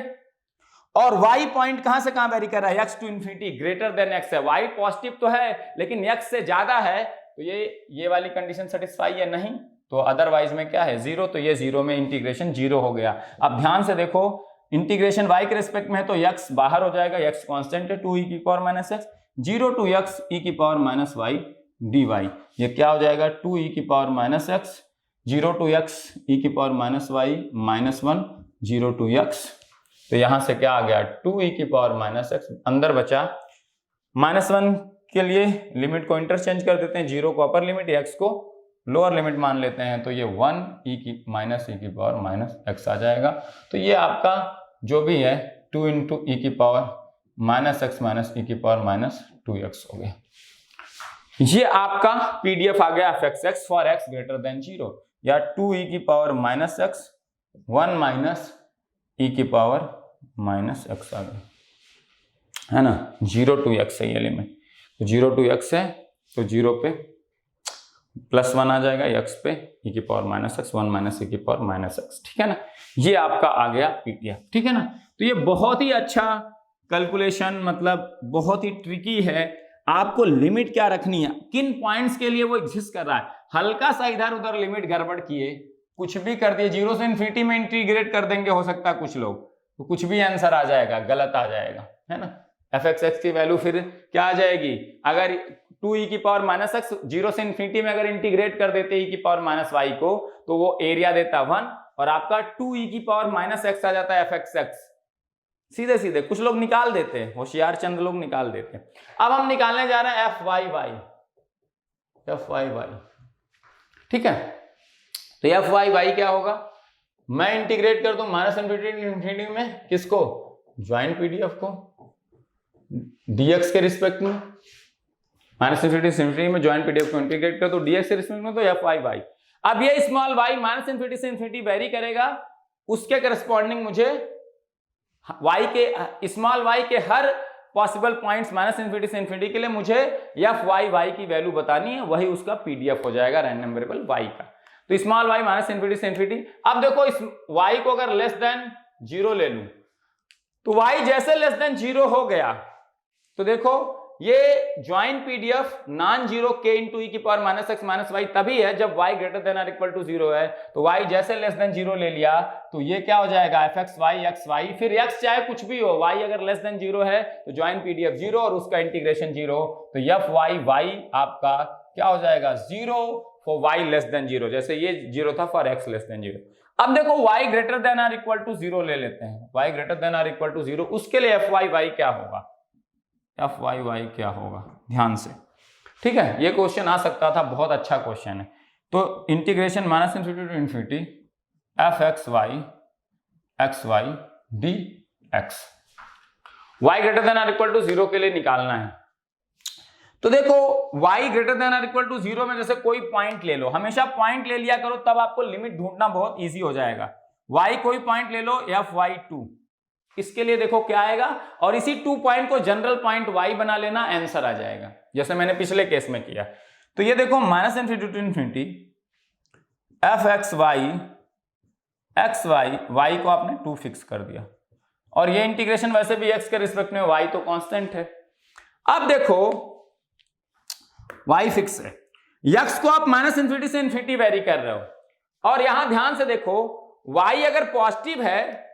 और y पॉइंट कहां से कहां वेरी कर रहा है, x to infinity, greater than x है, y पॉजिटिव तो है लेकिन x से ज्यादा है, तो ये वाली कंडीशन सेटिस्फाई है नहीं, तो अदरवाइज में क्या है 0, तो ये 0 में इंटीग्रेशन 0 हो गया। अब ध्यान से देखो इंटीग्रेशन y के रिस्पेक्ट में है तो x बाहर हो जाएगा, x कांस्टेंट है 2e की power minus x, 0 to x e की पावर माइनस y dy, ये क्या हो जाएगा 2e की power minus x, 0 to x e की power minus y minus 1, 0 to x, तो यहां से क्या आ गया 2e की पावर माइनस x, अंदर बचा माइनस 1 के लिए लिमिट को इंटरचेंज कर देते हैं, 0 को अपर लिमिट, x को लोअर लिमिट मान लेते हैं, तो ये 1 e की पावर माइनस x आ जाएगा। तो ये आपका जो भी है 2 इंटू ई की पावर माइनस x माइनस ई की पावर माइनस 2x हो गया। ये आपका पीडीएफ आ गया fxx for x greater then 0, या 2e की power minus x 1 minus e की पावर माइनस x आ गया, है ना। 0 to x है ये लिमिट, तो 0 to x है तो 0 पे प्लस 1 आ जाएगा, x पे e की power minus x 1 minus e की पावर माइनस x, ठीक है ना। ये आपका आ गया पीडीएफ, ठीक है ना। तो ये बहुत ही अच्छा कैलकुलेशन, मतलब बहुत ही ट्रिकी है। आपको लिमिट क्या रखनी है, किन पॉइंट्स के लिए वो एग्जिस्ट कर रहा है, हल्का सा इधर उधर लिमिट गड़बड़ किए, कुछ भी कर दिए, 0 से इन्फिनिटी में इंटीग्रेट कर देंगे, हो सकता है कुछ लोग, तो कुछ भी आंसर आ जाएगा, गलत आ जाएगा, है ना। fxx की वैल्यू फिर क्या आ जाएगी, अगर 2e की पावर माइनस x 0 से इन्फिनिटी में अगर इंटीग्रेट कर देते e की पावर माइनस y को, तो वो एरिया देता 1, और आपका 2e की पावर माइनस x आ जाता है fxx, सीधे सीधे कुछ लोग निकाल देते हैं, होशियार चंद लोग निकाल देते हैं। अब हम निकालने जा रहे हैं fyy, ठीक है। तो fyy क्या होगा, मैं इंटीग्रेट कर दूं माइनस इन्फिनिटी में, किसको, ज्वाइंट पीडीएफ को, dx के रिस्पेक्ट में, माइनस इन्फिनिटी में ज्वाइंट पीडीएफ को इंटीग्रेट कर दो dx के रिस्पेक्ट में, तो fyy। अब ये स्मॉल y माइनस इन्फिनिटी से इन्फिनिटी वेरी करेगा, उसके करस्पॉन्डिंग मुझे y के स्मॉल y के हर पॉसिबल पॉइंट्स माइनस इन्फिनिटी से इन्फिनिटी के लिए मुझे fyy की वैल्यू बतानी है, वही उसका पीडीएफ हो जाएगा रैंडम वेरिएबल y का। तो स्मॉल y माइनस इन्फिनिटी से इन्फिनिटी, अब देखो इस y को अगर लेस देन 0 ले लूं, तो y जैसे लेस देन 0 हो गया, तो देखो ये joint PDF non zero k into e की power minus x minus y तभी है जब y greater than or equal to 0 है। तो y जैसे लेस देन 0 ले लिया तो ये क्या हो जाएगा fxy xy, फिर x चाहे कुछ भी हो, y अगर लेस देन 0 है तो ज्वाइंट पीडीएफ 0 और उसका इंटीग्रेशन 0, तो fyy आपका क्या हो जाएगा 0 फॉर y लेस देन 0, जैसे ये 0 था फॉर x लेस देन 0। अब देखो y greater than or equal to 0 ले लेते हैं, y greater than or equal to 0, उसके लिए fyy क्या होगा, fyy क्या होगा, ध्यान से, ठीक है। ये क्वेश्चन आ सकता था, बहुत अच्छा क्वेश्चन है। तो integration minus infinity to infinity fxy xy dx, y greater than or equal to 0 के लिए निकालना है। तो देखो y greater than or equal to 0 में जैसे कोई पॉइंट ले लो, हमेशा पॉइंट ले लिया करो, तब आपको लिमिट ढूंढना बहुत इजी हो जाएगा। y कोई पॉइंट ले लो fy2, इसके लिए देखो क्या आएगा, और इसी 2 पॉइंट को जनरल पॉइंट y बना लेना, आंसर आ जाएगा, जैसे मैंने पिछले केस में किया। तो ये देखो minus infinity to infinity fxy xy, y को आपने 2 फिक्स कर दिया, और ये इंटीग्रेशन वैसे भी x के रिस्पेक्ट में, y तो कांस्टेंट है। अब देखो y फिक्स है, x को आप माइनस इन्फिनिटी से इन्फिनिटी वेरी कर रहे हो, और यहां ध्यान से देखो y अगर पॉजिटिव है,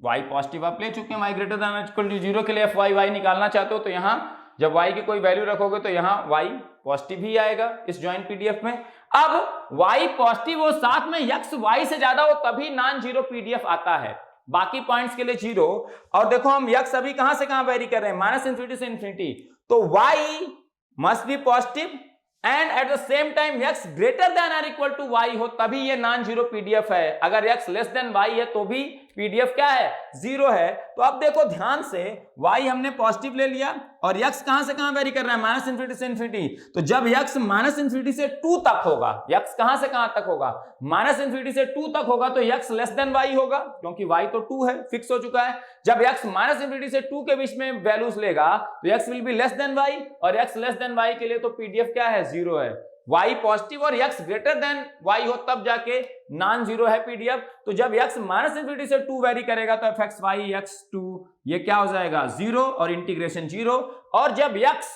y पॉजिटिव आप ले चुके हैं, y greater than equal to 0 के लिए fyy निकालना चाहते हो, तो यहां जब y की कोई वैल्यू रखोगे तो यहां y पॉजिटिव ही आएगा इस ज्वाइंट पीडीएफ में। अब y पॉजिटिव हो, साथ में x y से ज्यादा हो, तभी नॉन जीरो पीडीएफ आता है, बाकी पॉइंट्स के लिए 0। और देखो हम x अभी कहां से कहां वेरी कर रहे हैं, माइनस इन्फिनिटी से इन्फिनिटी, तो y must be positive and at the same time x greater than or equal to y हो, तभी ये नॉन जीरो पीडीएफ है। अगर x लेस देन y है तो भी पीडीएफ क्या है, 0 है। तो अब देखो ध्यान से, y हमने पॉजिटिव ले लिया, और x कहां से कहां वेरी कर रहा है, माइनस इन्फिनिटी से इन्फिनिटी, तो जब x माइनस इन्फिनिटी से 2 तक होगा, x कहां से कहां तक होगा, माइनस इन्फिनिटी से 2 तक होगा, तो x लेस देन y होगा, क्योंकि y तो 2 है, फिक्स हो चुका है। जब x माइनस इन्फिनिटी से 2 के बीच में वैल्यूज लेगा तो x will be less than y, और x लेस देन y के लिए तो पीडीएफ क्या है, 0 है। y पॉजिटिव और x ग्रेटर देन y हो तब जाके नॉन जीरो है पीडीएफ। तो जब x माइनस इन्फिनिटी से 2 वेरी करेगा तो fxy x2 ये क्या हो जाएगा 0 और इंटीग्रेशन 0, और जब x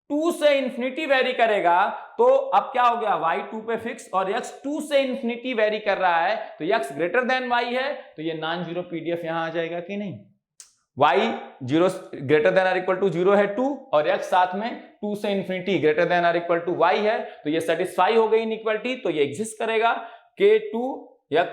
2 से इंफिनिटी वेरी करेगा तो अब क्या हो गया, y 2 पे फिक्स और x 2 से इंफिनिटी वेरी कर रहा है तो x ग्रेटर देन y है, तो ये नॉन जीरो पीडीएफ यहां आ जाएगा कि नहीं। y 0 greater than or equal to 0 है 2 और x साथ में 2 से infinity greater than or equal to y है, तो ये सेटिस्फाई हो गई इनइक्वालिटी, तो ये एग्जिस्ट करेगा k2 या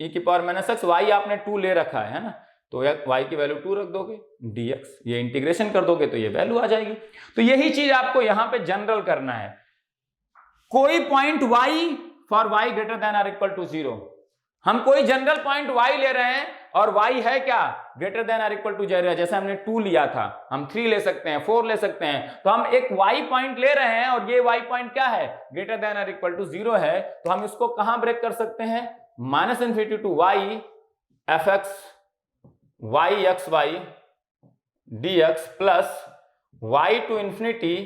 e की पावर माइनस x, y आपने 2 ले रखा है ना, तो y की वैल्यू 2 रख दोगे dx, ये इंटीग्रेशन कर दोगे तो ये वैल्यू आ जाएगी। तो यही चीज आपको यहां पे जनरल करना है, कोई point y for y greater than or equal to 0, हम कोई जनरल पॉइंट y ले रहे हैं और y है क्या, greater than or equal to 0, जैसे हमने 2 लिया था, हम 3 ले सकते हैं, 4 ले सकते हैं, तो हम एक y पॉइंट ले रहे हैं और ये y पॉइंट क्या है, greater than or equal to 0 है, तो हम इसको कहां ब्रेक कर सकते हैं, minus infinity to y f x y x y dx plus y to infinity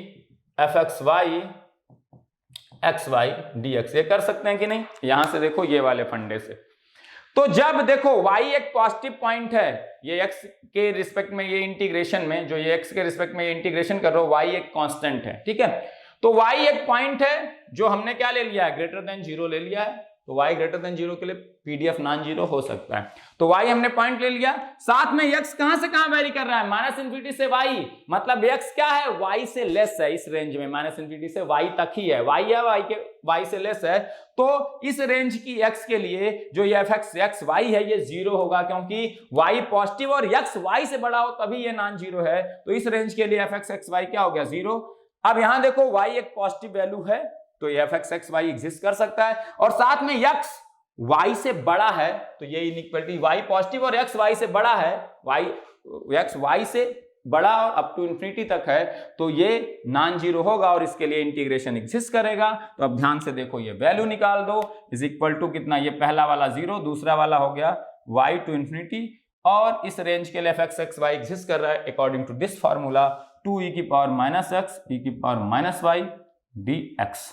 f x y x y dx, ये कर सकते हैं कि नहीं। यहां से देखो ये वाले फंडे से, तो जब देखो y एक पॉजिटिव पॉइंट है, ये x के रिस्पेक्ट में ये इंटीग्रेशन में, जो ये x के रिस्पेक्ट में ये इंटीग्रेशन कर रहे हो, y एक कांस्टेंट है, ठीक है, तो y एक पॉइंट है जो हमने क्या ले लिया है, ग्रेटर देन 0 ले लिया है, तो y ग्रेटर देन 0 के लिए पीडीएफ नॉन जीरो हो सकता है, तो y हमने पॉइंट ले लिया, साथ में x कहां से कहां वेरी कर रहा है, माइनस इन्फिनिटी से y, मतलब x क्या है, y से लेस है, इस रेंज में माइनस इन्फिनिटी से y तक ही है, y है y से लेस है, तो इस रेंज की x के लिए जो ये एफ एक्स एक्स वाई है ये 0 होगा, क्योंकि y पॉजिटिव और x y से बड़ा हो तभी ये नॉन जीरो है, तो इस रेंज के लिए एफ एक्स एक्स वाई क्या हो गया, 0। अब यहां देखो y एक पॉजिटिव वैल्यू है, तो ये f x x y exist कर सकता है, और साथ में x y से बड़ा है, तो ये इनइक्वालिटी y पॉजिटिव और x y से बड़ा है, x y से बड़ा और अप टू इंफिनिटी तक है, तो ये नॉन जीरो होगा और इसके लिए इंटीग्रेशन एग्जिस्ट करेगा। तो अब ध्यान से देखो, ये वैल्यू निकाल दो, इज इक्वल टू कितना, ये पहला वाला 0, दूसरा वाला हो गया y टू इंफिनिटी, और इस रेंज के लिए f x x y exist कर रहा है according to this formula 2e की पावर माइनस एक्स e की power minus y dx।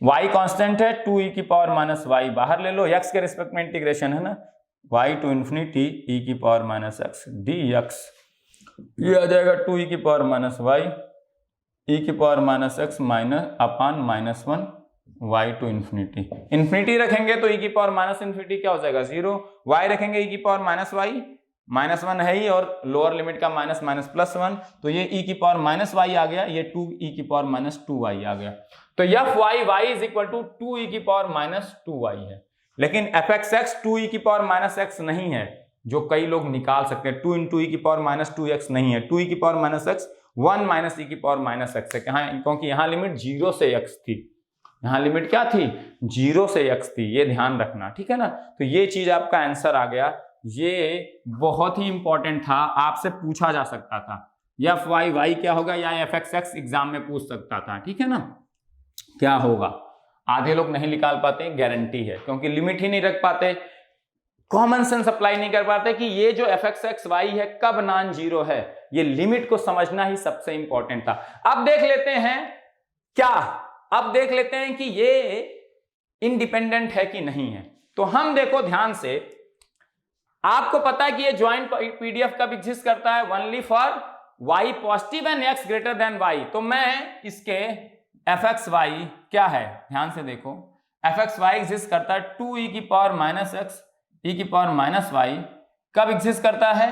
y constant है, 2e की पावर माइनस वाई बाहर ले लो, x के रिस्पेक्ट में इंटीग्रेशन है ना, y टू इंफिनिटी e की पावर माइनस एक्स dx, ये आ जाएगा 2e की पावर माइनस वाई e की power minus x minus upon minus 1 y to infinity, infinity रखेंगे तो e की पावर माइनस इंफिनिटी क्या हो जाएगा 0, y रखेंगे e की पावर माइनस वाई, माइनस 1 है ही और लोअर लिमिट का माइनस माइनस प्लस 1, तो ये e की पावर माइनस वाई आ गया, ये 2e की पावर माइनस 2y आ गया, तो f y y is equal to 2e की पावर माइनस 2y है। लेकिन एफ एक्स एक्स 2e की पावर माइनस एक्स नहीं है, जो कई लोग निकाल सकते हैं, 2 इंटू e की पावर माइनस 2x नहीं है, 2e की power minus x 1 minus e की पावर माइनस एक्स है, क्योंकि यहाँ लिमिट 0 से x थी, यहाँ लिमिट क्या थी, 0 से x थी, ये ध्यान रखना, ठीक है ना। तो ये चीज आपका आंसर आ गया, ये बहुत ही इंपॉर्टेंट था, आपसे पूछा जा सकता था, एफ वाई वाई क्या होगा, या एफ एक्स एक्स एग्जाम में पूछ सकता था, ठीक है ना, क्या होगा। आधे लोग नहीं निकाल पाते, गारंटी है, क्योंकि लिमिट ही नहीं रख पाते, कॉमन सेंस अप्लाई नहीं कर पाते कि ये जो एफ एक्स एक्स वाई है कब नॉन जीरो है, ये लिमिट को समझना ही सबसे इंपॉर्टेंट था। अब देख लेते हैं क्या, अब देख लेते हैं कि ये इंडिपेंडेंट है कि नहीं है। तो हम देखो ध्यान से, आपको पता है कि ये ज्वाइंट पीडीएफ कब एग्जिस्ट करता है, only for y positive and x greater than y। तो मैं इसके एफ एक्स वाई क्या है, ध्यान से देखो, एफ एक्स वाई एग्जिस्ट करता है 2e की पावर माइनस एक्स e की पावर माइनस वाई, कब एग्जिस्ट करता है,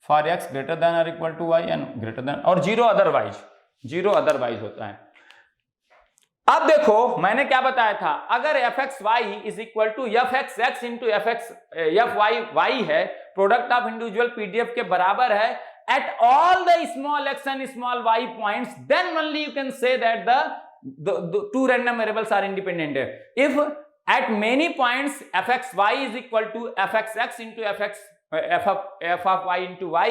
फॉर x ग्रेटर देन और equal to y and greater than, और 0 अदरवाइज होता है। अब देखो मैंने क्या बताया था, अगर f x y is equal to f x x into f y y है, प्रोडक्ट ऑफ इंडिविजुअल पीडीएफ के बराबर है at all the small x and small y points, then only you can say that the two random variables are independent. If at many points fxy is equal to fxx into f of y into y,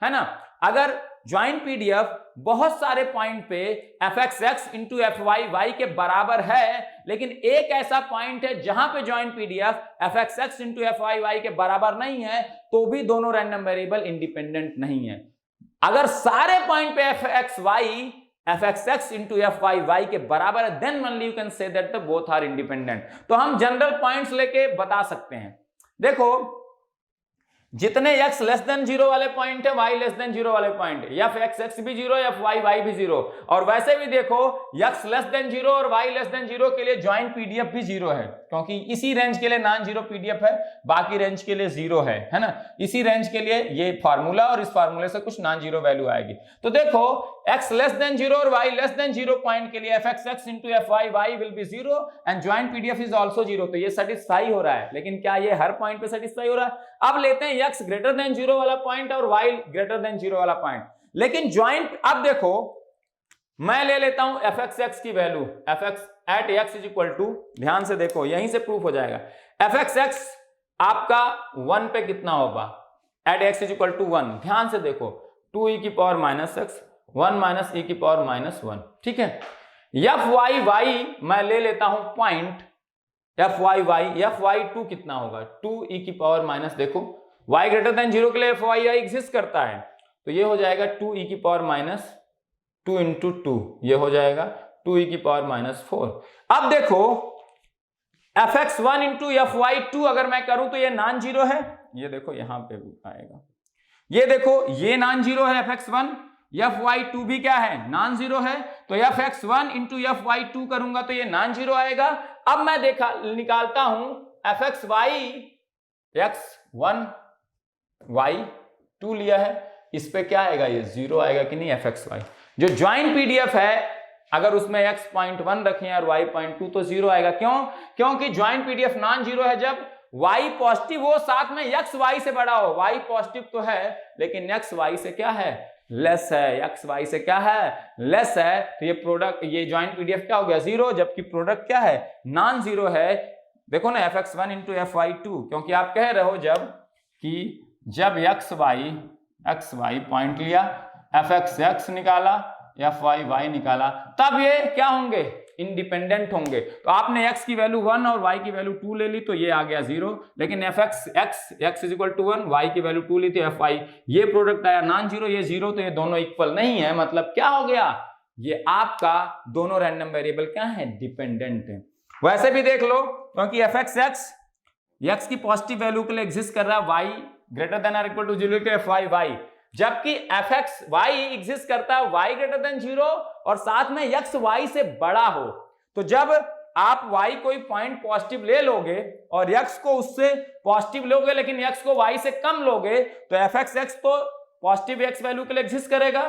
है ना, अगर joint PDF बहुत सारे point पे fxx into fyy के बराबर है, लेकिन एक ऐसा पॉइंट है जहां पे joint PDF fxx into fyy के बराबर नहीं है, तो भी दोनों रैंडम वेरिएबल इंडिपेंडेंट नहीं है। अगर सारे पॉइंट पे fxx into fyy के बराबर है, then only you can say that the both are independent। तो हम जनरल पॉइंट्स लेके बता सकते हैं। देखो जितने x लेस देन 0 वाले पॉइंट है y लेस देन 0 वाले पॉइंट, एफ एक्स एक्स भी 0, एफ वाई भी 0। और वैसे भी देखो x लेस देन 0 और y लेस देन 0 के लिए ज्वाइंट पीडीएफ भी 0 है, क्योंकि इसी रेंज के लिए नॉन जीरो पीडीएफ है, बाकी रेंज के लिए 0 है ना। इसी रेंज के लिए ये फार्मूला और इस फार्मूले से कुछ नॉन जीरो वैल्यू आएगी। तो देखो x लेस देन 0 और y लेस देन 0 पॉइंट के लिए f x x into f y will be 0 and joint PDF is also 0। तो ये सेटिस्फाई हो रहा है, लेकिन क्या ये हर पॉइंट पे सेटिस्फाई हो रहा है? अब लेते हैं x ग्रेटर देन 0 वाला पॉइंट और y ग्रेटर देन 0 वाला पॉइंट, लेकिन ज्वाइंट, अब देखो मैं ले लेता हूं एफ एक्स एक्स की value, f x at x is equal to, ध्यान से देखो यहीं से प्रूफ हो जाएगा, एफ एक्स एक्स आपका 1 पे कितना होगा, at x is equal to 1, ध्यान से देखो 2e की power minus x 1 minus e की पावर माइनस 1, ठीक है। एफ वाई वाई मैं ले लेता हूं पॉइंट, एफ वाई 2 कितना होगा, 2e की पावर माइनस, देखो y ग्रेटर देन 0 के लिए एफ वाई एग्जिस्ट करता है, तो ये हो जाएगा 2e की पावर माइनस 2 इंटू 2, ये हो जाएगा 2e की पावर माइनस 4। अब देखो fx1 इंटू एफ वाई 2 अगर मैं करूं तो ये नॉन जीरो है, ये देखो यहां पे भी आएगा, ये देखो ये नॉन जीरो है fx1, एफ वाई 2 भी क्या है, नॉन जीरो है, तो fx1 इंटू एफ वाई 2 करूंगा तो ये नॉन जीरो आएगा। अब मैं निकालता हूं fxy, x1 y2 लिया है, इस पे क्या आएगा, ये 0 आएगा कि नहीं, fxy जो ज्वाइंट पीडीएफ है अगर उसमें x 0.1 रखें और y 0.2 तो 0 आएगा। क्यों? क्योंकि ज्वाइंट पीडीएफ नॉन जीरो है जब y पॉजिटिव हो, साथ में x y से बड़ा हो, y पॉजिटिव तो है लेकिन x y से क्या है, लेस है, x y से क्या है, लेस है, तो ये प्रोडक्ट, ये ज्वाइंट पीडीएफ क्या हो गया, 0, जबकि प्रोडक्ट क्या है, नॉन जीरो है। देखो ना fx1 इंटू एफ वाई 2, क्योंकि आप कह रहे हो जब x y पॉइंट लिया, fx x निकाला, fy y निकाला, तब ये क्या होंगे, इंडिपेंडेंट होंगे। तो आपने x की वैल्यू 1 और y की वैल्यू 2 ले ली तो ये आ गया 0, लेकिन fx x is equal to 1, y की वैल्यू 2 ली थी, fy ये प्रोडक्ट आया नॉन जीरो, ये 0, तो ये दोनों इक्वल नहीं है, मतलब क्या हो गया, ये आपका दोनों रैंडम वेरिएबल क्या है, डिपेंडेंट है। वैसे भी देख लो, क्योंकि fx x की पॉजिटिव वैल्यू के लिए एग्जिस्ट कर रहा है, y ग्रेटर देन और इक्वल टू 0 के fy y, जबकि fx y एग्जिस्ट करता है y ग्रेटर देन 0 और साथ में x y से बड़ा हो। तो जब आप y कोई पॉइंट पॉजिटिव ले लोगे और x को उससे पॉजिटिव लोगे लेकिन x को y से कम लोगे, तो fx x तो पॉजिटिव x वैल्यू के लिए एग्जिस्ट करेगा,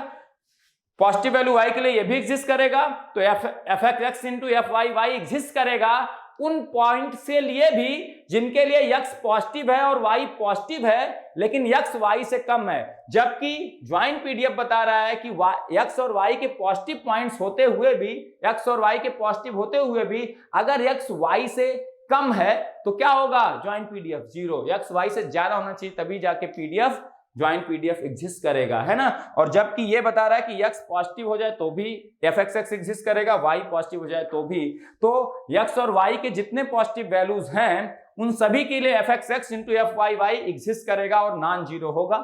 पॉजिटिव वैल्यू y के लिए ये भी एग्जिस्ट करेगा, तो fx x into f y exist करेगा उन पॉइंट से लिए भी जिनके लिए x पॉजिटिव है और y पॉजिटिव है लेकिन x y से कम है, जबकि ज्वाइंट पीडीएफ बता रहा है कि x और y के पॉजिटिव पॉइंट्स होते हुए भी, x और y के पॉजिटिव होते हुए भी अगर x y से कम है तो क्या होगा, ज्वाइंट पीडीएफ 0, x y से ज्यादा होना चाहिए तभी जाके पीडीएफ ज्वाइंट पीडीएफ एग्जिस्ट करेगा, है ना। और जबकि ये बता रहा है कि x पॉजिटिव हो जाए तो भी fx x एग्जिस्ट करेगा, y पॉजिटिव हो जाए तो भी, तो x और y के जितने पॉजिटिव वैल्यूज हैं उन सभी के लिए fx x into f y exist करेगा और नॉन जीरो होगा,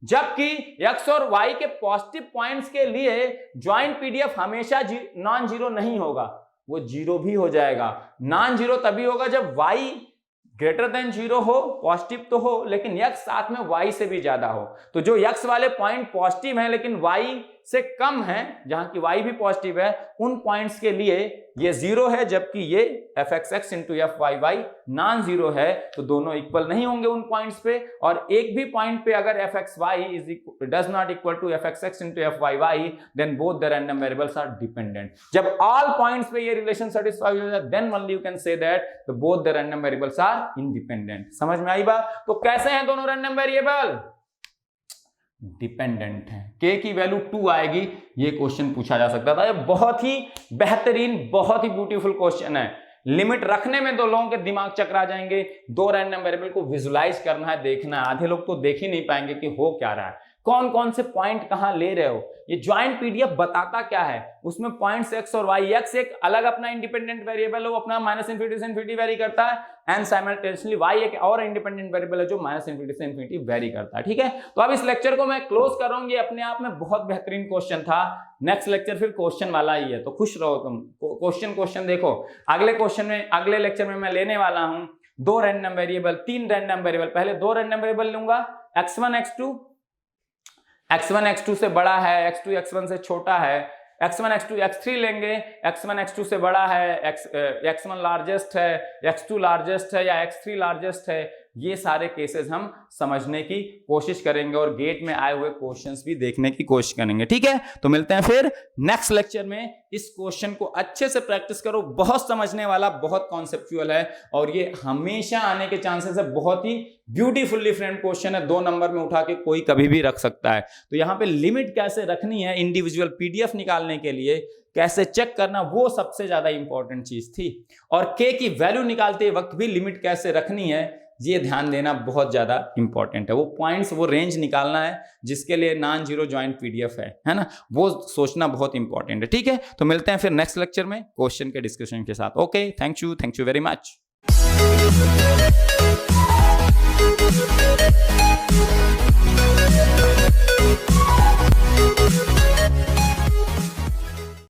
जबकि x और y के पॉजिटिव पॉइंट्स के लिए ज्वाइंट पीडीएफ हमेशा नॉन जीरो नहीं होगा, वो जीरो भी हो जाएगा। नॉन जीरो तभी होगा जब y ग्रेटर देन 0 हो, पॉजिटिव तो हो लेकिन x साथ में y से भी ज्यादा हो। तो जो x वाले पॉइंट पॉजिटिव हैं लेकिन y से कम है, जहां की y भी पॉजिटिव है, उन पॉइंट्स के लिए ये 0 है, जबकि ये fx x into f y non zero है, तो दोनों इक्वल नहीं होंगे उन पॉइंट्स पे। और एक भी पॉइंट पे अगर fx y does not equal to fx x into f y then both the random variables are dependent. जब ऑल पॉइंट्स पे ये रिलेशन सेटिस्फाई हो जाए देन only you can say that the both the random variables are independent. समझ में आई बात? तो कैसे हैं दोनों रैंडम वेरिएबल? डिपेंडेंट है। k की वैल्यू 2 आएगी, ये क्वेश्चन पूछा जा सकता था। ये बहुत ही बेहतरीन, बहुत ही ब्यूटीफुल क्वेश्चन है। लिमिट रखने में दो लोगों के दिमाग चकरा जाएंगे। दो रैंडम वेरिएबल को विजुलाइज करना है, देखना है। आधे लोग तो देख ही नहीं पाएंगे कि हो क्या रहा है, कौन कौन से पॉइंट कहां ले रहे हो। ये ज्वाइंट पीडीएफ बताता क्या है, उसमें पॉइंट्स x और y, x एक अलग अपना इंडिपेंडेंट वेरिएबल है, वो अपना माइनस इनफिनिटी से इनफिनिटी वेरी करता है, एंड साइमल्टेनियसली y एक और इंडिपेंडेंट वेरिएबल है जो माइनस इनफिनिटी से इनफिनिटी वेरी करता है। ठीक है, तो अब इस लेक्चर को मैं क्लोज कर रहा हूं। ये अपने आप में बहुत बेहतरीन क्वेश्चन था। नेक्स्ट लेक्चर फिर क्वेश्चन वाला ही है, तो खुश रहो तुम। क्वेश्चन देखो, अगले क्वेश्चन में, अगले लेक्चर में मैं लेने वाला हूं दो रैंडम वेरिएबल, तीन रैंडम वेरिएबल, पहले दो रैंडम वेरिएबल लूंगा, x1 x2, x1 x2 से बड़ा है, x2 x1 से छोटा है, x1 x2 x3 लेंगे, x1 x2 से बड़ा है, x1 लार्जेस्ट है, x2 लार्जेस्ट है या x3 लार्जेस्ट है। ये सारे केसेस हम समझने की कोशिश करेंगे और गेट में आए हुए क्वेश्चंस भी देखने की कोशिश करेंगे। ठीक है, तो मिलते हैं फिर नेक्स्ट लेक्चर में। इस क्वेश्चन को अच्छे से प्रैक्टिस करो, बहुत समझने वाला, बहुत कॉन्सेप्चुअल है और ये हमेशा आने के चांसेस है। बहुत ही ब्यूटीफुली फ्रेंड क्वेश्चन है, 2 नंबर में उठा के कोई कभी भी रख सकता है। तो यहाँ पे लिमिट कैसे रखनी है इंडिविजुअल पीडीएफ निकालने के लिए, कैसे चेक करना, वो सबसे ज्यादा इंपॉर्टेंट चीज थी। और के की वैल्यू निकालते वक्त भी लिमिट कैसे रखनी है, ये ध्यान देना बहुत ज्यादा इंपॉर्टेंट है। वो पॉइंट्स, वो रेंज निकालना है जिसके लिए नॉन जीरो जॉइंट पीडीएफ है ना, वो सोचना बहुत इंपॉर्टेंट है। ठीक है, तो मिलते हैं फिर नेक्स्ट लेक्चर में क्वेश्चन के डिस्कशन के साथ। Okay, thank you very much.